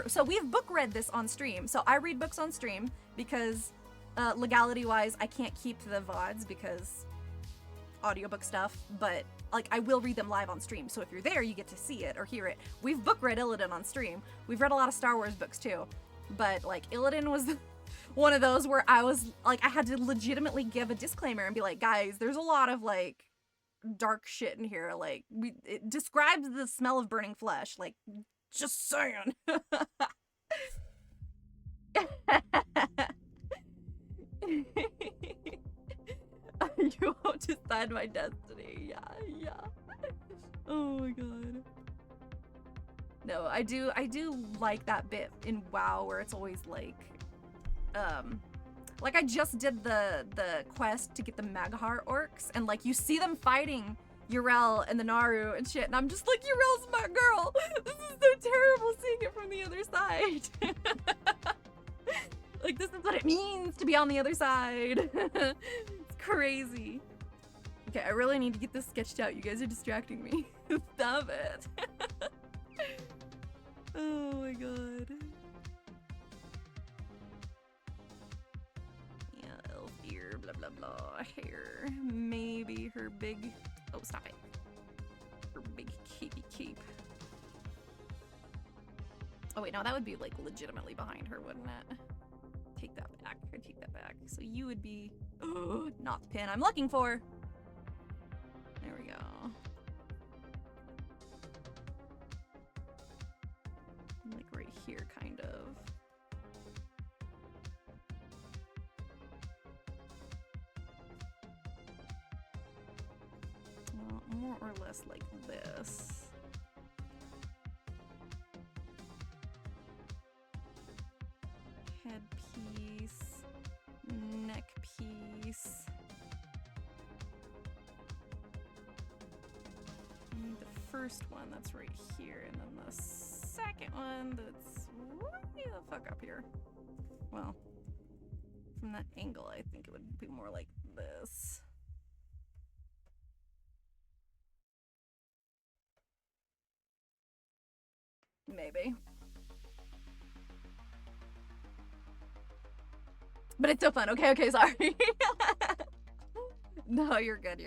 So we've book read this on stream. So I read books on stream because legality wise I can't keep the VODs because audiobook stuff, but like I will read them live on stream. So if you're there, you get to see it or hear it. We've book read Illidan on stream. We've read a lot of Star Wars books too, but like Illidan was one of those where I was like, I had to legitimately give a disclaimer and be like, guys, there's a lot of like dark shit in here. Like it describes the smell of burning flesh. Like, just saying. You won't decide my destiny. Yeah. Oh my god. No, I do like that bit in WoW where it's always like I just did the quest to get the Magahar orcs, and like you see them fighting Yrel and the Naru and shit, and I'm just like, Yrel's my girl. This is so terrible seeing it from the other side. Like, this is what it means to be on the other side. It's crazy. Okay, I really need to get this sketched out. You guys are distracting me. Stop it. Oh my god. Yeah, elf ear, blah blah blah, hair. Maybe her big... Oh, stop it. Her big cape. Oh wait, no, that would be like legitimately behind her, wouldn't it? Take that back. I take that back. So you would be... Oh, not the pin I'm looking for. There we go. Like right here, kind of. Well, more or less like this. Headpiece, neck piece. The first one that's right here, and then the second one that's way the fuck up here. Well, from that angle, I think it would be more like this. Maybe. But it's so fun. Okay, sorry. No, you're good.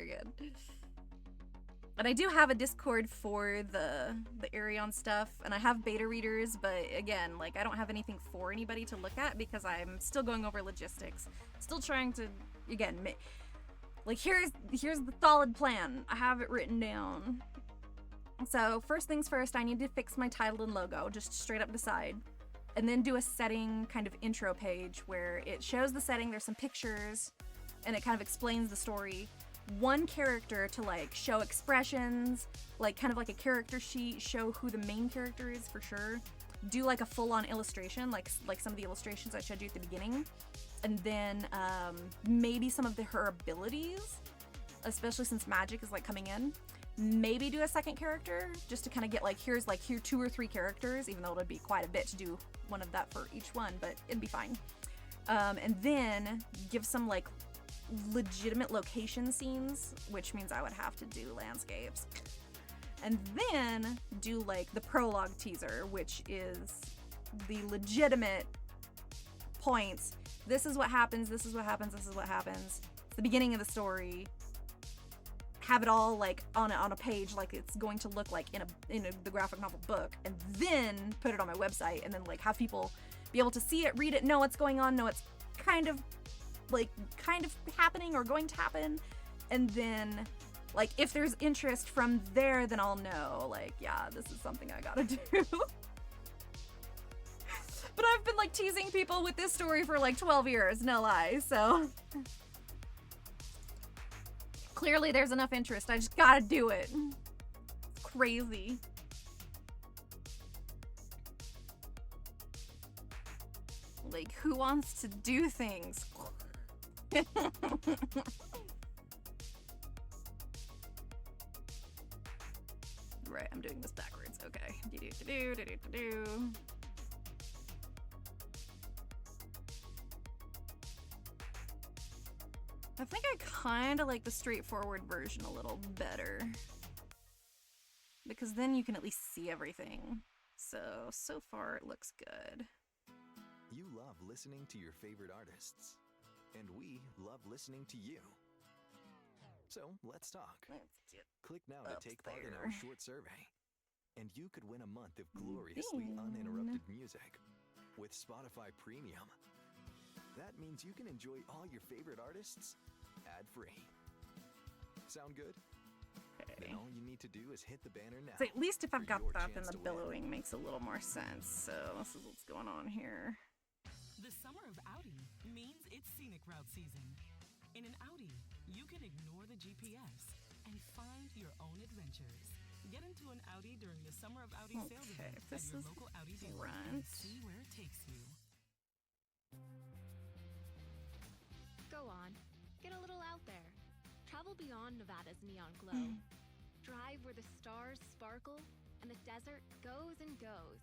And I do have a Discord for the Arion stuff, and I have beta readers, but again, like, I don't have anything for anybody to look at because I'm still going over logistics. Still trying to, again, like, here's the solid plan. I have it written down. So, first things first, I need to fix my title and logo, just straight up decide. And then do a setting kind of intro page where it shows the setting, there's some pictures, and it kind of explains the story. One character to like show expressions, like kind of like a character sheet, show who the main character is for sure. Do like a full-on illustration, like some of the illustrations I showed you at the beginning. And then maybe some of her abilities, especially since magic is like coming in. Maybe do a second character just to kind of get like, here 2 or 3 characters, even though it would be quite a bit to do one of that for each one, but it'd be fine. And then give some like legitimate location scenes, which means I would have to do landscapes. And then do like the prologue teaser, which is the legitimate points. This is what happens, this is what happens, this is what happens. It's the beginning of the story. Have it all like on a page like it's going to look like in the graphic novel book, and then put it on my website, and then like have people be able to see it, read it, know what's going on, know it's kind of happening or going to happen, and then Like, if there's interest from there, then I'll know, like, yeah, this is something I gotta do. But I've been, like, teasing people with this story for, like, 12 years, no lie, so... Clearly there's enough interest, I just gotta do it. It's crazy. Like, who wants to do things? Right, I'm doing this backwards. Okay. Do-do-do-do-do-do-do. I think I kind of like the straightforward version a little better. Because then you can at least see everything. So far it looks good. You love listening to your favorite artists, and we love listening to you. So let's talk. Click now to take part in our short survey, and you could win a month of gloriously uninterrupted music with Spotify Premium. That means you can enjoy all your favorite artists ad-free. Sound good? Okay. Then all you need to do is hit the banner now. So at least if I've got your that, then chance the to win. billowing makes a little more sense. So this is what's going on here. The summer of Audi means it's scenic route season. In an Audi, you can ignore the GPS and find your own adventures. Get into an Audi during the Summer of Audi sales event at your local Audi dealer and see where it takes you. Go on, get a little out there. Travel beyond Nevada's neon glow. Drive where the stars sparkle and the desert goes and goes.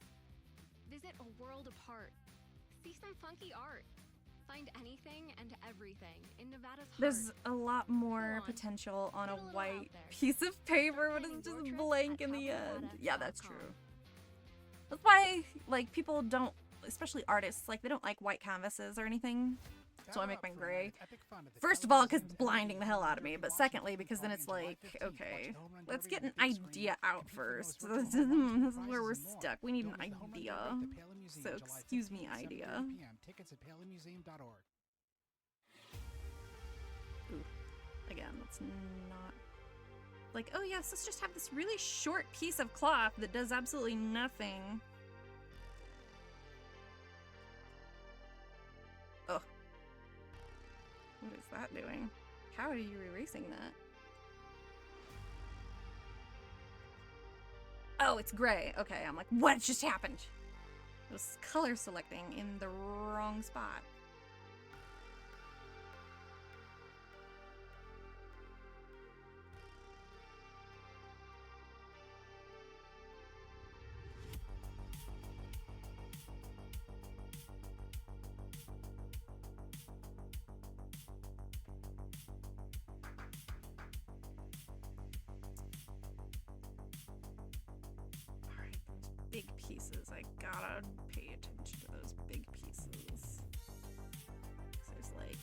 Visit a world apart. See some funky art. Find anything and everything in Nevada's heart. There's a lot more potential on a white piece of paper, but it's just blank in the end. Yeah, that's true. That's why, like, people don't, especially artists, like, they don't like white canvases or anything. So I make mine gray. First of all, because it's blinding the hell out of me, but secondly, because then it's like, okay, let's get an idea out first. This is where we're stuck. We need an idea. So excuse me, idea. Tickets at PalinMuseum.org. Ooh, again, let's not... Like, oh yes, let's just have this really short piece of cloth that does absolutely nothing. Oh. What is that doing? How are you erasing that? Oh, it's gray. Okay, I'm like, what just happened? It was color selecting in the wrong spot. Big pieces. I gotta pay attention to those big pieces. So there's like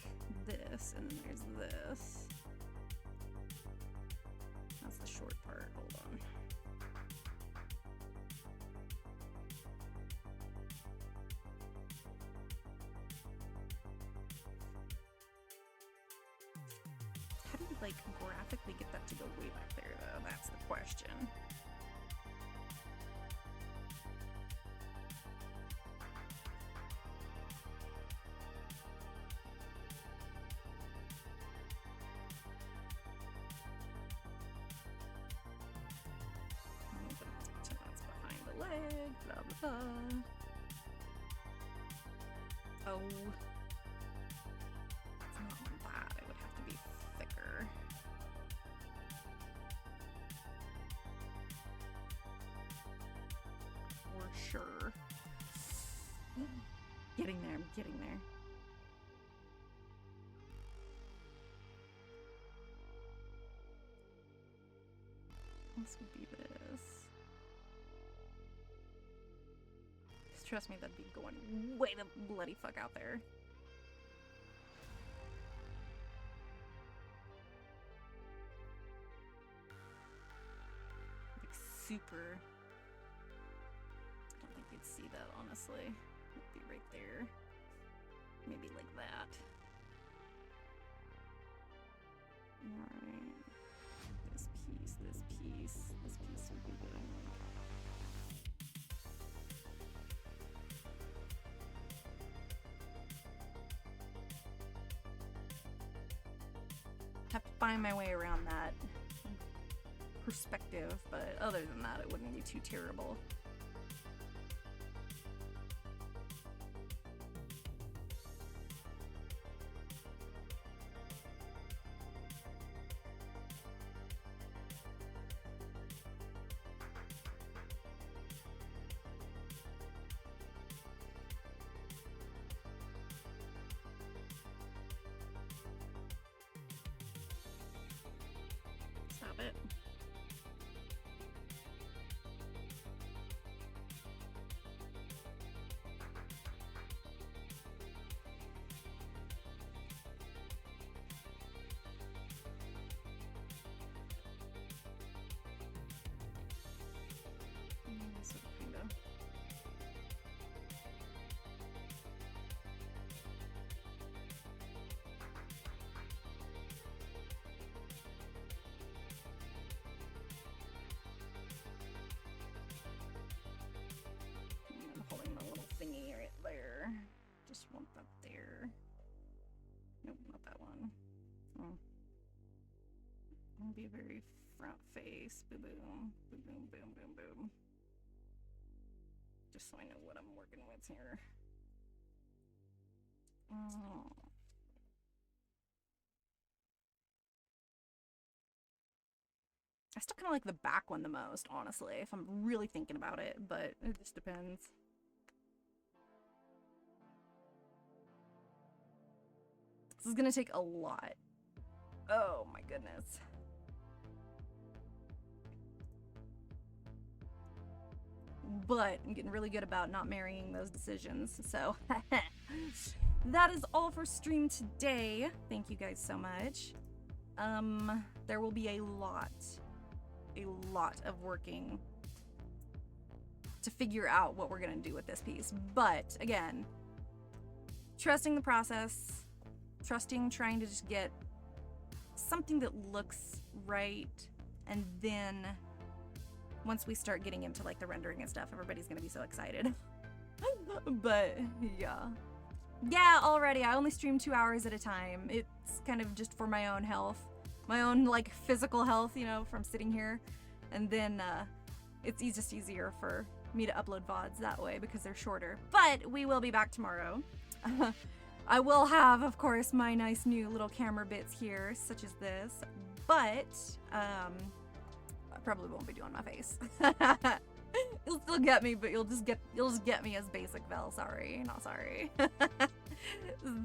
this, and then there's this. That's the short part. Hold on. How do you, like, graphically get that to go way back there, though? That's the question. That's behind the leg, blah blah blah. Oh. It's not that, it would have to be thicker. For sure. Getting there, I'm getting there. This would be this. Just trust me, that'd be going way the bloody fuck out there. Like super. I don't think you'd see that, honestly. It'd be right there. Maybe like that. Alright. This find my way around that perspective, but other than that, it wouldn't be too terrible. Stop it. So kinda. I'm holding my little thingy right there. Just want that there. Nope, not that one. Oh. It'll be a very front face. Boom, boom, boom, boom, boom, boom, boom. Just so I know what I'm working with here. Oh. I still kind of like the back one the most, honestly, if I'm really thinking about it, but it just depends. This is gonna take a lot. Oh my goodness. But I'm getting really good about not marrying those decisions, so that is all for stream today. Thank you guys so much. There will be a lot of working to figure out what we're gonna do with this piece. But again, trusting the process, trying to just get something that looks right, and then once we start getting into like the rendering and stuff, everybody's gonna be so excited. But yeah, already I only stream 2 hours at a time. It's kind of just for my own health, my own like physical health, you know, from sitting here. And then it's just easier for me to upload VODs that way because they're shorter. But we will be back tomorrow. I will have, of course, my nice new little camera bits here, such as this. But I probably won't be doing my face. You'll still get me, but you'll just get me as basic Vel. Sorry, not sorry.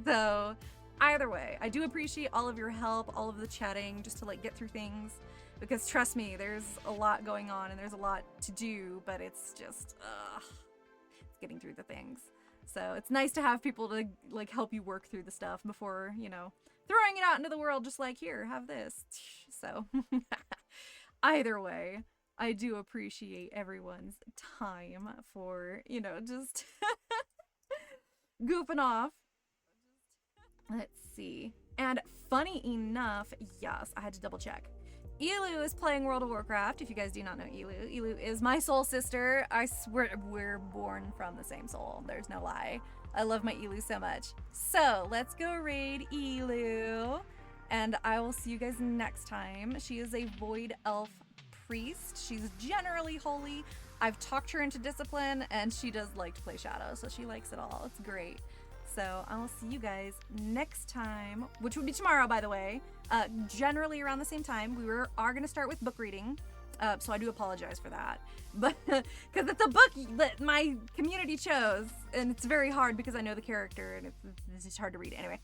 So either way, I do appreciate all of your help, all of the chatting, just to like get through things. Because trust me, there's a lot going on and there's a lot to do, but it's just, it's getting through the things. So it's nice to have people to like help you work through the stuff before, you know, throwing it out into the world just like, here, have this. So either way, I do appreciate everyone's time for, you know, just goofing off. Let's see. And funny enough, yes, I had to double check. 𝐒𝐤 is playing World of Warcraft, if you guys do not know 𝐒𝐤. 𝐒𝐤 is my soul sister. I swear we're born from the same soul. There's no lie. I love my 𝐒𝐤 so much. So let's go raid 𝐒𝐤. And I will see you guys next time. She is a void elf priest. She's generally holy. I've talked her into discipline, and she does like to play shadow, so she likes it all. It's great. So I will see you guys next time, which would be tomorrow, by the way. Generally around the same time. We are going to start with book reading, so I do apologize for that. But because it's a book that my community chose, and it's very hard because I know the character, and it's just hard to read. Anyway,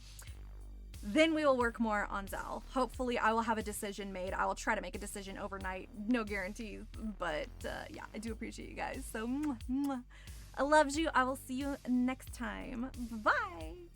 then we will work more on Zal. Hopefully I will have a decision made. I will try to make a decision overnight. No guarantees, but yeah, I do appreciate you guys. So I love you. I will see you next time. Bye.